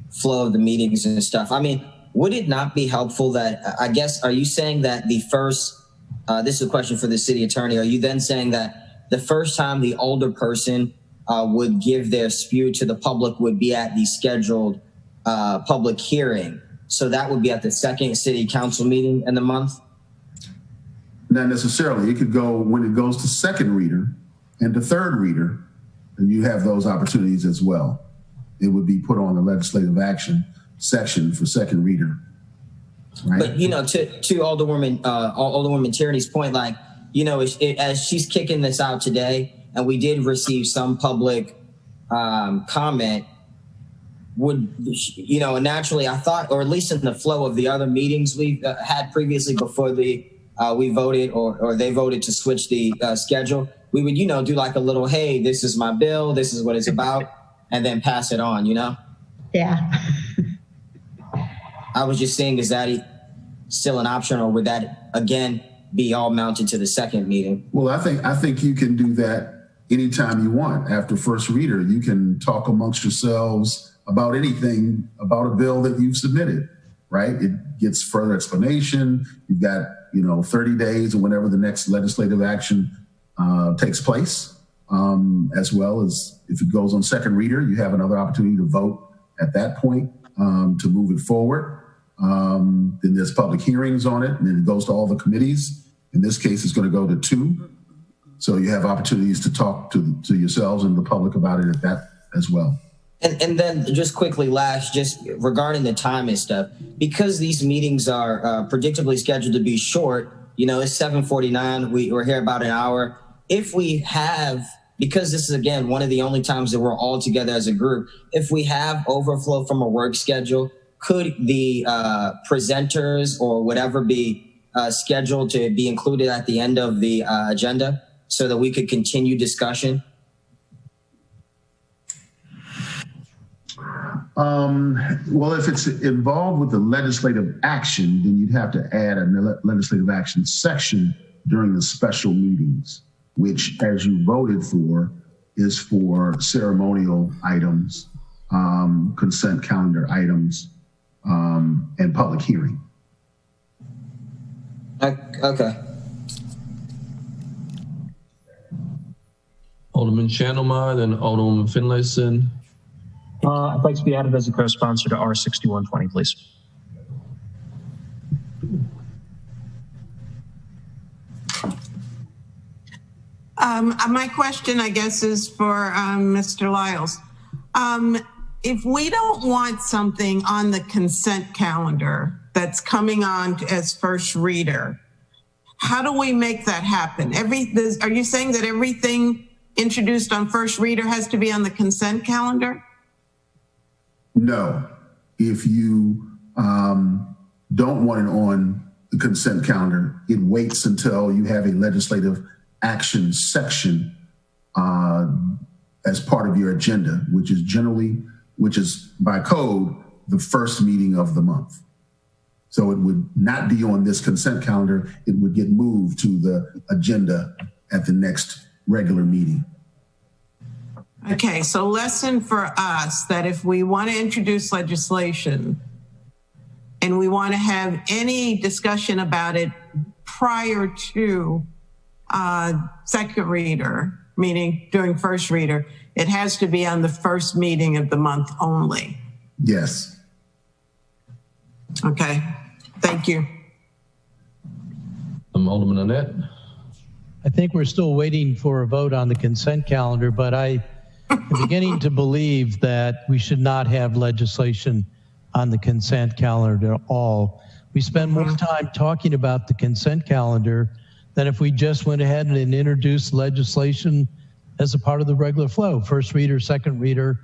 flow of the meetings and stuff, I mean, would it not be helpful that, I guess, are you saying that the first, this is a question for the city attorney, are you then saying that the first time the older person would give their spew to the public would be at the scheduled public hearing? So that would be at the second city council meeting in the month? Not necessarily. It could go when it goes to second reader and to third reader, and you have those opportunities as well. It would be put on the legislative action section for second reader. Right? But, you know, to Alderwoman Tierney's point, like, you know, as she's kicking this out today, and we did receive some public comment, would, you know, naturally I thought, or at least in the flow of the other meetings we've had previously before we voted or they voted to switch the schedule, we would, you know, do like a little, hey, this is my bill, this is what it's about, and then pass it on, you know? Yeah. I was just saying, is that still an option, or would that, again, be all mounted to the second meeting? Well, I think you can do that anytime you want. After first reader, you can talk amongst yourselves about anything about a bill that you've submitted, right? It gets further explanation. You've got, you know, 30 days or whenever the next legislative action takes place, as well as if it goes on second reader, you have another opportunity to vote at that point to move it forward. Then there's public hearings on it, and then it goes to all the committees. In this case, it's going to go to 2. So you have opportunities to talk to yourselves and the public about it at that as well. And then just quickly, last, just regarding the time and stuff, because these meetings are predictably scheduled to be short, you know, it's 7:49, we're here about an hour. If we have, because this is, again, one of the only times that we're all together as a group, if we have overflow from a work schedule, could the presenters or whatever be scheduled to be included at the end of the agenda so that we could continue discussion? Well, if it's involved with the legislative action, then you'd have to add a legislative action section during the special meetings, which, as you voted for, is for ceremonial items, consent calendar items, and public hearing. Okay. Alderman Chandler, then Alderwoman Finlayson. I'd like to be added as a co-sponsor to R6120, please. My question, I guess, is for Mr. Lyles. If we don't want something on the consent calendar that's coming on as first reader, how do we make that happen? Are you saying that everything introduced on first reader has to be on the consent calendar? No. If you don't want it on the consent calendar, it waits until you have a legislative action section as part of your agenda, which is by code, the first meeting of the month. So it would not be on this consent calendar. It would get moved to the agenda at the next regular meeting. Okay, so lesson for us that if we want to introduce legislation and we want to have any discussion about it prior to second reader, meaning during first reader, it has to be on the first meeting of the month only. Yes. Okay, thank you. Alderman Annette. I think we're still waiting for a vote on the consent calendar, but I am beginning to believe that we should not have legislation on the consent calendar at all. We spend more time talking about the consent calendar than if we just went ahead and introduced legislation as a part of the regular flow, first reader, second reader.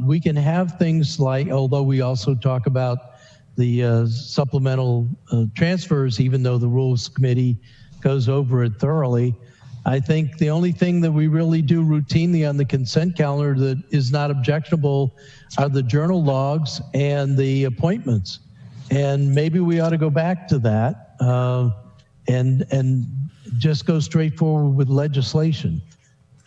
We can have things like, although we also talk about the supplemental transfers, even though the Rules Committee goes over it thoroughly. I think the only thing that we really do routinely on the consent calendar that is not objectionable are the journal logs and the appointments. And maybe we ought to go back to that and just go straight forward with legislation.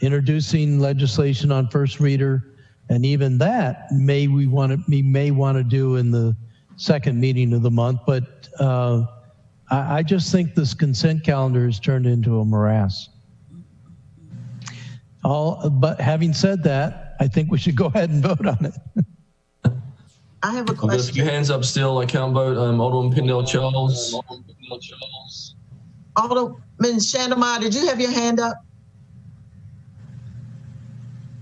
Introducing legislation on first reader, and even that we may want to do in the second meeting of the month. But I just think this consent calendar has turned into a morass. But having said that, I think we should go ahead and vote on it. I have a question. There's a few hands up still. I can't vote. Alderman Pindell Charles. Alderman Shandomar, did you have your hand up?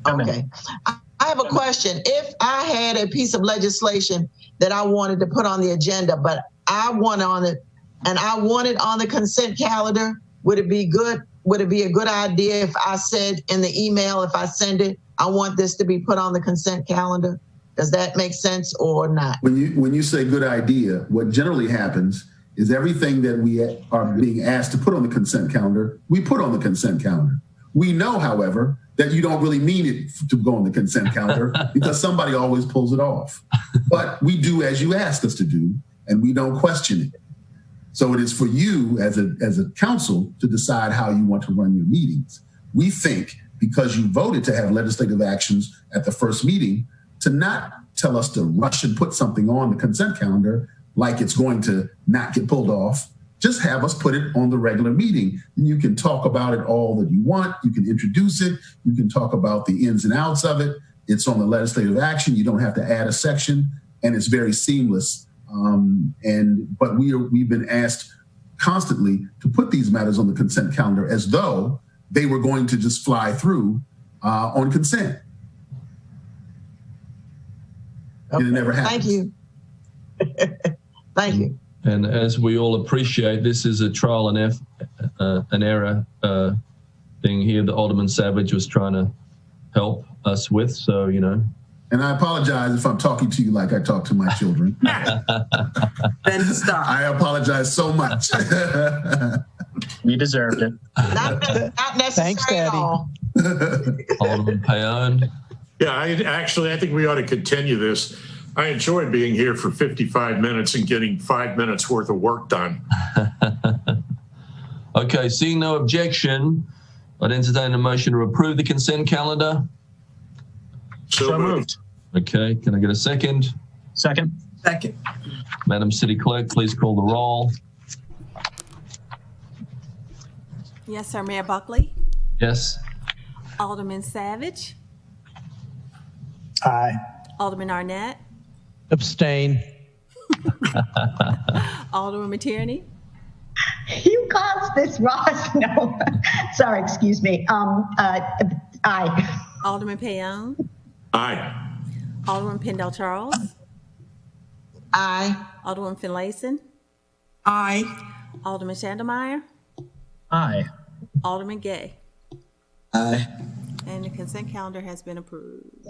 Okay. I have a question. If I had a piece of legislation that I wanted to put on the agenda, but I want on it and I want it on the consent calendar, would it be good? Would it be a good idea if I said in the email, if I send it, I want this to be put on the consent calendar? Does that make sense or not? When you say good idea, what generally happens is everything that we are being asked to put on the consent calendar, we put on the consent calendar. We know, however, that you don't really mean it to go on the consent calendar because somebody always pulls it off. But we do as you ask us to do, and we don't question it. So it is for you as a council to decide how you want to run your meetings. We think because you voted to have legislative actions at the first meeting, to not tell us to rush and put something on the consent calendar like it's going to not get pulled off. Just have us put it on the regular meeting. And you can talk about it all that you want. You can introduce it. You can talk about the ins and outs of it. It's on the legislative action. You don't have to add a section, and it's very seamless. But we've been asked constantly to put these matters on the consent calendar as though they were going to just fly through on consent. Okay. And it never happens. Thank you. Thank you. And as we all appreciate, this is a trial and error thing here that Alderman Savage was trying to help us with. So, you know. And I apologize if I'm talking to you like I talk to my children. Then stop. I apologize so much. You deserved it. Not necessary. Thanks, Daddy. Alderman Payon. Yeah, I think we ought to continue this. I enjoyed being here for 55 minutes and getting 5 minutes worth of work done. Okay, seeing no objection, I'd entertain a motion to approve the consent calendar. So moved. Okay, can I get a second? Second. Second. Madam City Clerk, please call the roll. Yes, sir. Mayor Buckley? Yes. Alderman Savage? Aye. Alderman Arnett. Abstain. Alderman Tierney. You caused this, Ross. No, sorry, excuse me. Aye. Alderman Payon. Aye. Alderman Pendle Charles. Aye. Alderman Finlayson. Aye. Alderman Sandemeyer. Aye. Alderman Gay. Aye. And the consent calendar has been approved.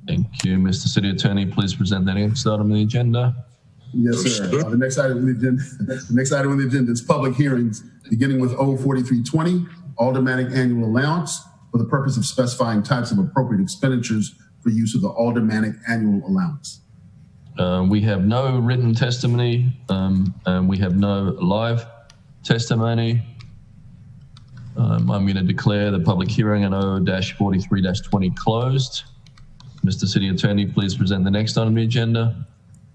Thank you, Mr. City Attorney. Please present the next item on the agenda. Yes, sir. The next item on the agenda is public hearings, beginning with 04320, aldermanic annual allowance, for the purpose of specifying types of appropriate expenditures for use of the aldermanic annual allowance. We have no written testimony, and we have no live testimony. I'm going to declare the public hearing on 0-43-20 closed. Mr. City Attorney, please present the next item on the agenda.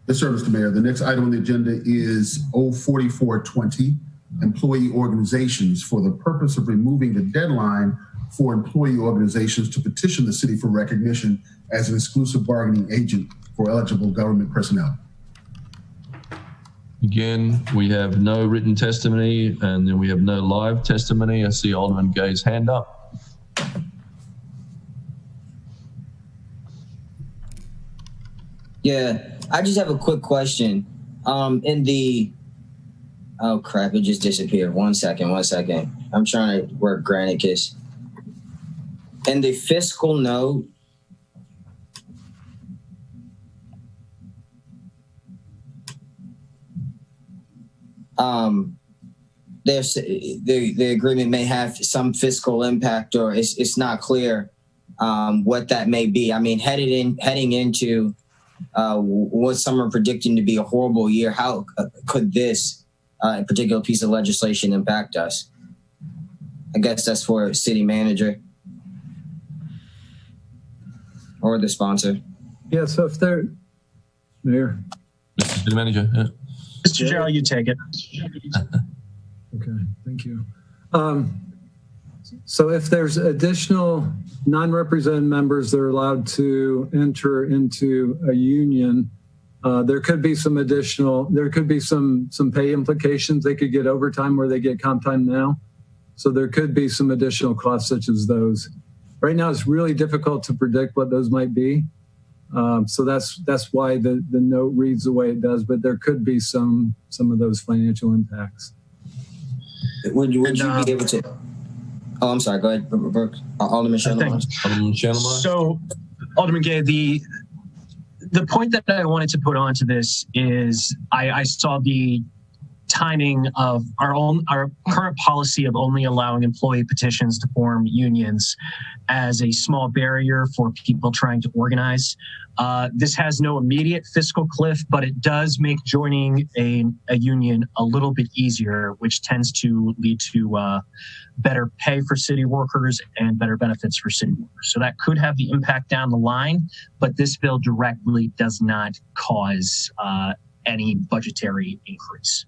Yes, sir, Mr. Mayor. The next item on the agenda is 04420, employee organizations, for the purpose of removing the deadline for employee organizations to petition the city for recognition as an exclusive bargaining agent for eligible government personnel. Again, we have no written testimony, and then we have no live testimony. I see Alderman Gay's hand up. Yeah, I just have a quick question. Oh crap, it just disappeared. One second. I'm trying to work Granicus. In the fiscal note, there's the agreement may have some fiscal impact, or it's not clear what that may be. I mean, heading into what some are predicting to be a horrible year, how could this particular piece of legislation impact us? I guess that's for city manager or the sponsor. Yeah, so if they're Mayor. Mr. City Manager, yeah. Mr. Gerald, you take it. Okay, thank you. So if there's additional non-represented members that are allowed to enter into a union, there could be some pay implications. They could get overtime where they get comp time now. So there could be some additional costs such as those. Right now, it's really difficult to predict what those might be. So that's why the note reads the way it does, but there could be some of those financial impacts. Would you be able to? Oh, I'm sorry. Go ahead, Brooke. Alderman Shannon. So, Alderman Gay, the point that I wanted to put onto this is I saw the timing of our current policy of only allowing employee petitions to form unions as a small barrier for people trying to organize. This has no immediate fiscal cliff, but it does make joining a union a little bit easier, which tends to lead to better pay for city workers and better benefits for city workers. So that could have the impact down the line, but this bill directly does not cause any budgetary increase.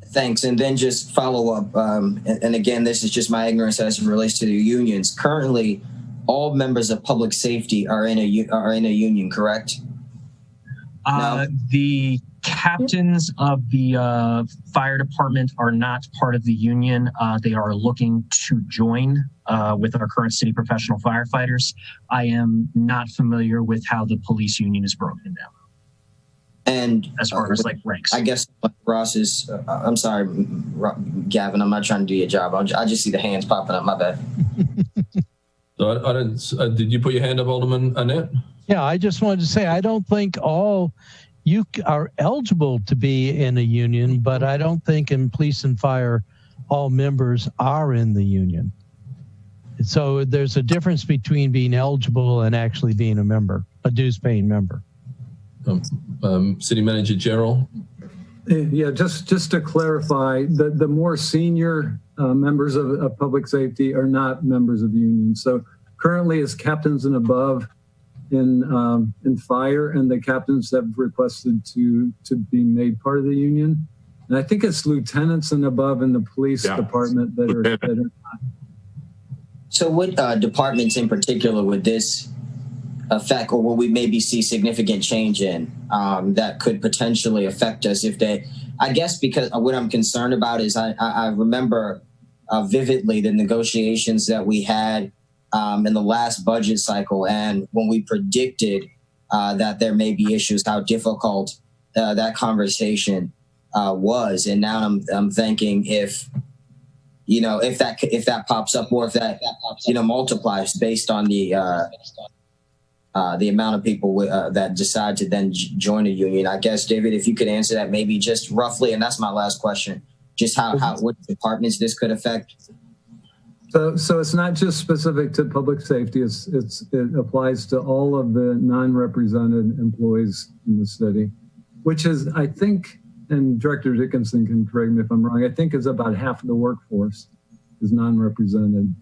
Thanks. And then just follow up. And again, this is just my ignorance as it relates to the unions. Currently, all members of public safety are in a union, correct? No? The captains of the fire department are not part of the union. They are looking to join with our current city professional firefighters. I am not familiar with how the police union is broken down. And as far as like ranks, I guess Ross is, I'm sorry, Gavin, I'm not trying to do your job. I just see the hands popping up. My bad. So I don't, did you put your hand up, Alderman Annette? Yeah, I just wanted to say, I don't think all you are eligible to be in a union, but I don't think in police and fire, all members are in the union. So there's a difference between being eligible and actually being a member, a dues paying member. City Manager Gerald. Yeah, just to clarify, the more senior members of public safety are not members of unions. So currently it's captains and above in fire, and the captains have requested to be made part of the union. And I think it's lieutenants and above in the police department that are not. So what departments in particular would this affect, or will we maybe see significant change in that could potentially affect us if they, I guess, because what I'm concerned about is I remember vividly the negotiations that we had in the last budget cycle, and when we predicted that there may be issues, how difficult that conversation was. And now I'm thinking if that pops up, or if that multiplies based on the amount of people that decide to then join a union. I guess, David, if you could answer that maybe just roughly, and that's my last question, just what departments this could affect. So it's not just specific to public safety. It applies to all of the non-represented employees in the city, which is, I think, and Director Dickinson can correct me if I'm wrong, I think is about half of the workforce is non-represented.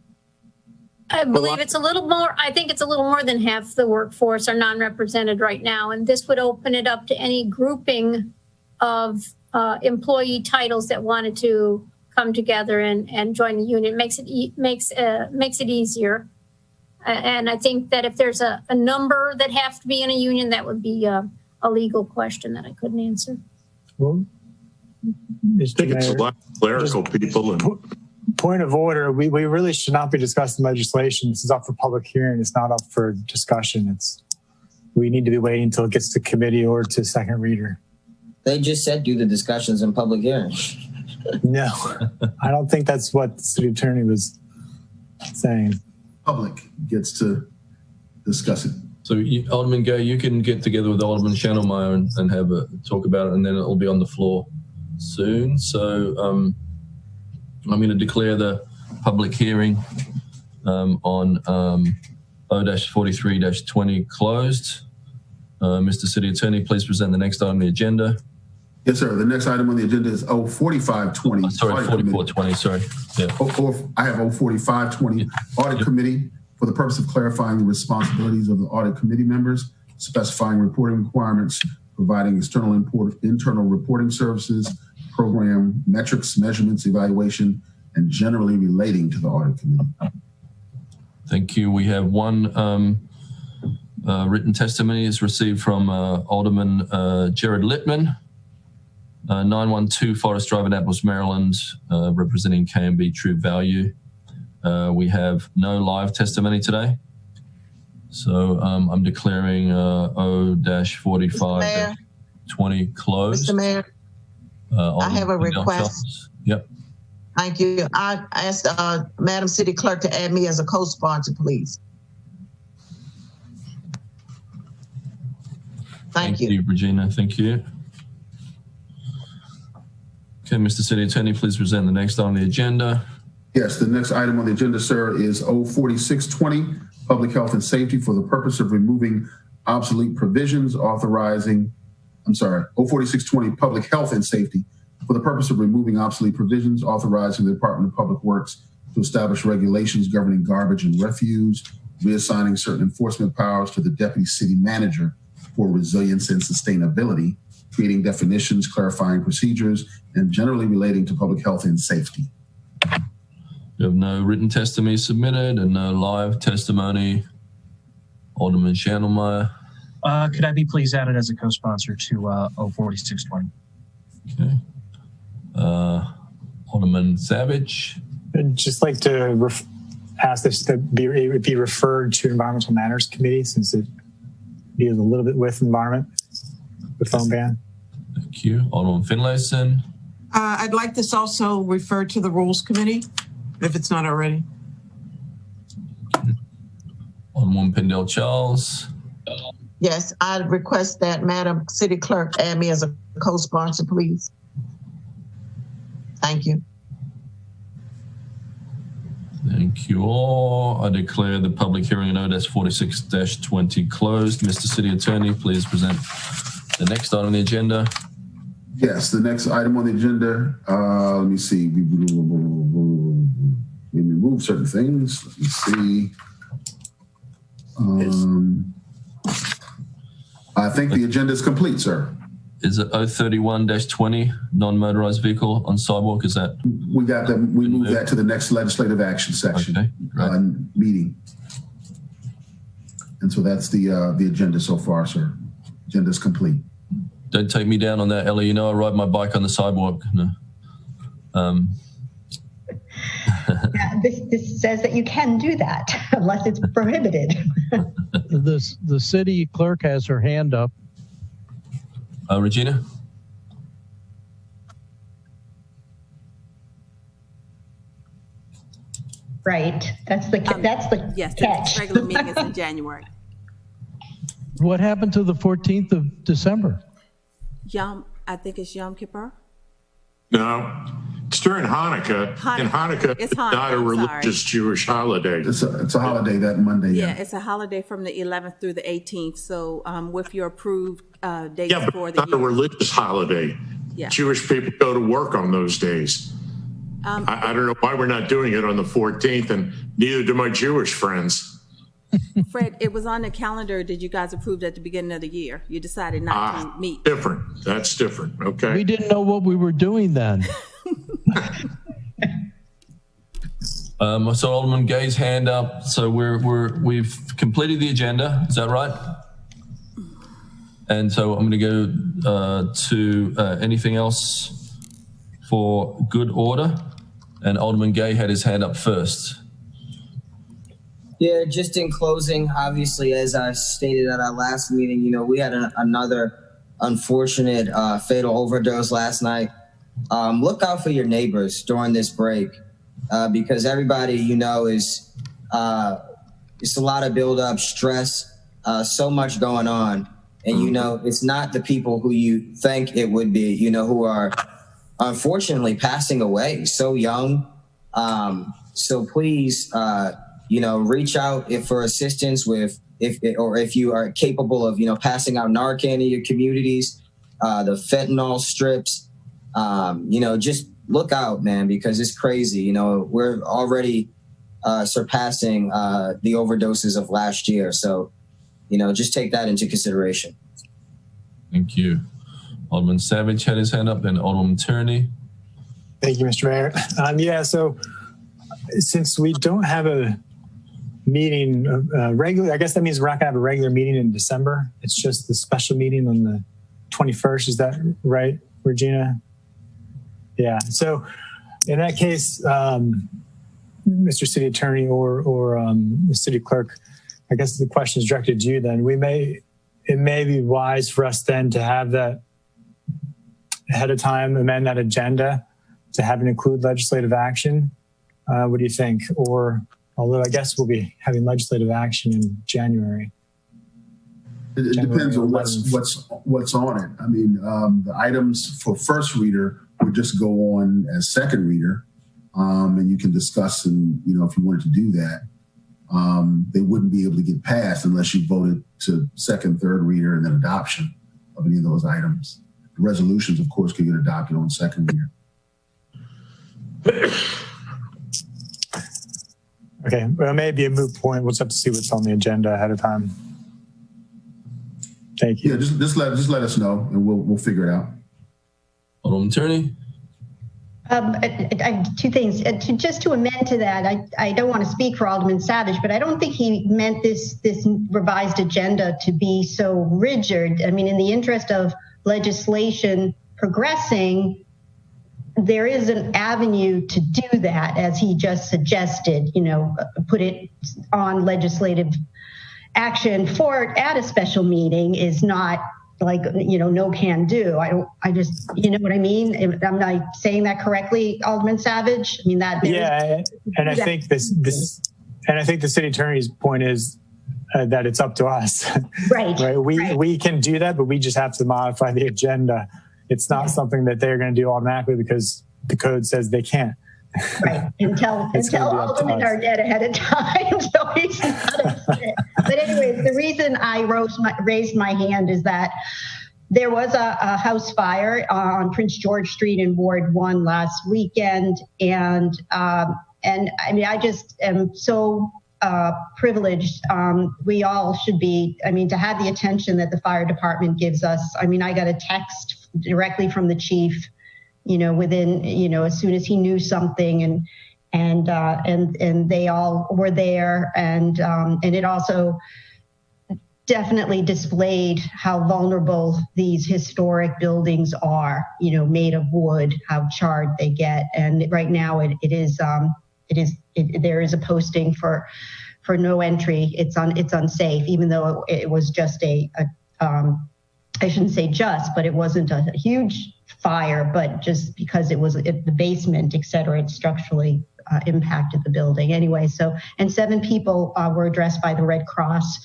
I believe it's a little more, I think it's a little more than half the workforce are non-represented right now. And this would open it up to any grouping of employee titles that wanted to come together and join the union. Makes it easier. And I think that if there's a number that have to be in a union, that would be a legal question that I couldn't answer. Well, I think it's a lot of clerical people. And point of order, we really should not be discussing legislation. This is up for public hearing. It's not up for discussion. We need to be waiting until it gets to committee or to second reader. They just said do the discussions in public hearing. No, I don't think that's what the city attorney was saying. Public gets to discuss it. So Alderman Gay, you can get together with Alderman Schnellmeyer and have a talk about it, and then it'll be on the floor soon. So I'm going to declare the public hearing on O-43-20 closed. Mr. City Attorney, please present the next item on the agenda. Yes, sir. The next item on the agenda is O-45-20. Sorry, 44-20, sorry. Yeah. I have O-45-20 Audit Committee for the purpose of clarifying the responsibilities of the audit committee members, specifying reporting requirements, providing internal reporting services, program metrics, measurements, evaluation, and generally relating to the audit committee. Thank you. We have one written testimony is received from Alderman Jared Littman, 912 Forest Drive, Annapolis, Maryland, representing KMB True Value. We have no live testimony today. So I'm declaring O-45-20 closed. Mr. Mayor, I have a request. Yep. Thank you. I asked Madam City Clerk to add me as a co-sponsor, please. Thank you, Regina. Thank you. Okay, Mr. City Attorney, please present the next on the agenda. Yes, the next item on the agenda, sir, is O-46-20, Public Health and Safety for the purpose of removing obsolete provisions O-46-20, Public Health and Safety for the purpose of removing obsolete provisions authorizing the Department of Public Works to establish regulations governing garbage and refuse, reassigning certain enforcement powers to the Deputy City Manager for resilience and sustainability, creating definitions, clarifying procedures, and generally relating to public health and safety. We have no written testimony submitted and no live testimony. Alderman Schnellmeyer. Could I be please added as a co-sponsor to O-46-20? Okay. Alderman Savage. I'd just like to ask this to be referred to Environmental Matters Committee, since it deals a little bit with environment, the phone ban. Thank you. Alderman Finlayson. I'd like this also referred to the Rules Committee, if it's not already. Alderman Pendell Charles. Yes, I request that Madam City Clerk add me as a co-sponsor, please. Thank you. Thank you all. I declare the public hearing on O-46-20 closed. Mr. City Attorney, please present the next item on the agenda. Yes, the next item on the agenda, let me see. We remove certain things. Let me see. I think the agenda is complete, sir. Is it O-31-20, non-motorized vehicle on sidewalk? Is that? We got them. We moved that to the next legislative action section meeting. And so that's the agenda so far, sir. Agenda's complete. Don't take me down on that, Ellie. You know I ride my bike on the sidewalk. No. Yeah, this says that you can do that unless it's prohibited. The city clerk has her hand up. Regina? Right. That's the yes, the catch. next regular meeting is in January. What happened to the 14th of December? I think it's Yom Kippur. No, it's during Hanukkah. And Hanukkah It's is not Hanukkah, a I'm religious Jewish holiday. It's a holiday that Monday. Yeah, it's a holiday from the 11th through the 18th. So with your approved dates Yeah, but for it's the not a religious holiday. Yeah. Jewish people go to work on those days. I don't know why we're not doing it on the 14th, and neither do my Jewish friends. Fred, it was on the calendar. Did you guys approve at the beginning of the year? You decided not to meet. Different. That's different. Okay. We didn't know what we were doing then. So Alderman Gay's hand up. So we've completed the agenda. Is that right? And so I'm going to go to anything else for good order. And Alderman Gay had his hand up first. Yeah, just in closing, obviously, as I stated at our last meeting, we had another unfortunate fatal overdose last night. Look out for your neighbors during this break because everybody, is it's a lot of buildup, stress, so much going on. And, it's not the people who you think it would be, who are unfortunately passing away so young. So please, reach out for assistance if you are capable of, passing out Narcan in your communities, the fentanyl strips, just look out, man, because it's crazy. We're already surpassing the overdoses of last year. So, just take that into consideration. Thank you. Alderman Savage had his hand up, then Alderman Tierney. Thank you, Mr. Mayor. So since we don't have a meeting regular, I guess that means we're not gonna have a regular meeting in December. It's just the special meeting on the 21st. Is that right, Regina? Yeah. So in that case, Mr. City Attorney or the City Clerk, I guess the question is directed to you. Then it may be wise for us then to have that ahead of time, amend that agenda to have it include legislative action. What do you think? Or although I guess we'll be having legislative action in January. It depends on what's on it. I mean, the items for first reader would just go on as second reader, and you can discuss, and if you wanted to do that, they wouldn't be able to get passed unless you voted to second, third reader, and then adoption of any of those items. The resolutions, of course, can get adopted on second reader. Okay, well, it may be a moot point. We'll just have to see what's on the agenda ahead of time. Thank you. Yeah, just let us know, and we'll figure it out. Alderman Tierney. Two things. Just to amend to that, I don't want to speak for Alderman Savage, but I don't think he meant this revised agenda to be so rigid. I mean, in the interest of legislation progressing, there is an avenue to do that, as he just suggested, put it on legislative action at a special meeting is not like, no can do. I just, you know what I mean? I'm not saying that correctly, Alderman Savage. I mean, that. Yeah. And I think I think the city attorney's point is that it's up to us. Right. We can do that, but we just have to modify the agenda. It's not something that they're going to do automatically because the code says they can't. Right. Until Aldermen are dead ahead of time. So he's not upset. But anyways, the reason I raised my hand is that there was a house fire on Prince George Street in Ward 1 last weekend. And I mean, I just am so privileged. We all should be, to have the attention that the fire department gives us. I mean, I got a text directly from the chief, within, as soon as he knew something, and they all were there. And it also, definitely displayed how vulnerable these historic buildings are, you know, made of wood, how charred they get. And right now there is a posting for no entry. It's unsafe, even though it was just I shouldn't say just, but it wasn't a huge fire, but just because it was the basement, et cetera, it structurally impacted the building anyway. So, and 7 people were addressed by the Red Cross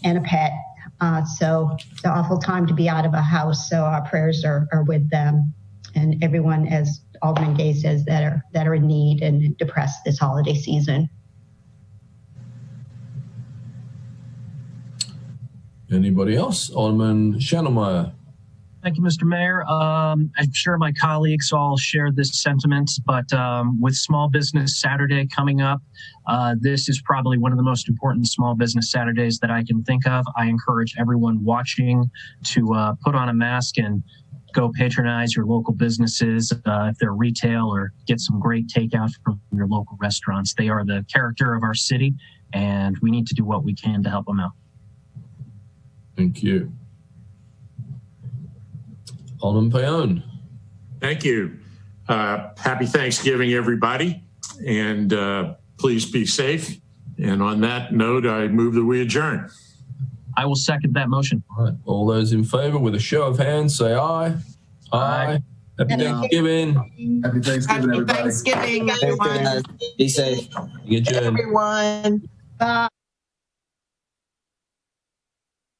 and a pet. So it's an awful time to be out of a house. So our prayers are with them and everyone, as Alderman Gay says, that are in need and depressed this holiday season. Anybody else? Alderman Schnellmeyer. Thank you, Mr. Mayor. I'm sure my colleagues all share this sentiment, but with Small Business Saturday coming up, this is probably one of the most important Small Business Saturdays that I can think of. I encourage everyone watching to put on a mask and go patronize your local businesses if they're retail, or get some great takeout from your local restaurants. They are the character of our city, and we need to do what we can to help them out. Thank you. Alderman Payon. Thank you. Happy Thanksgiving, everybody. And please be safe. And on that note, I move that we adjourn. I will second that motion. All right. All those in favor, with a show of hands, say aye. Aye. Happy Thanksgiving. Happy Thanksgiving, everybody. Happy Thanksgiving, everyone. Be safe. Adjourn. Everyone. Bye.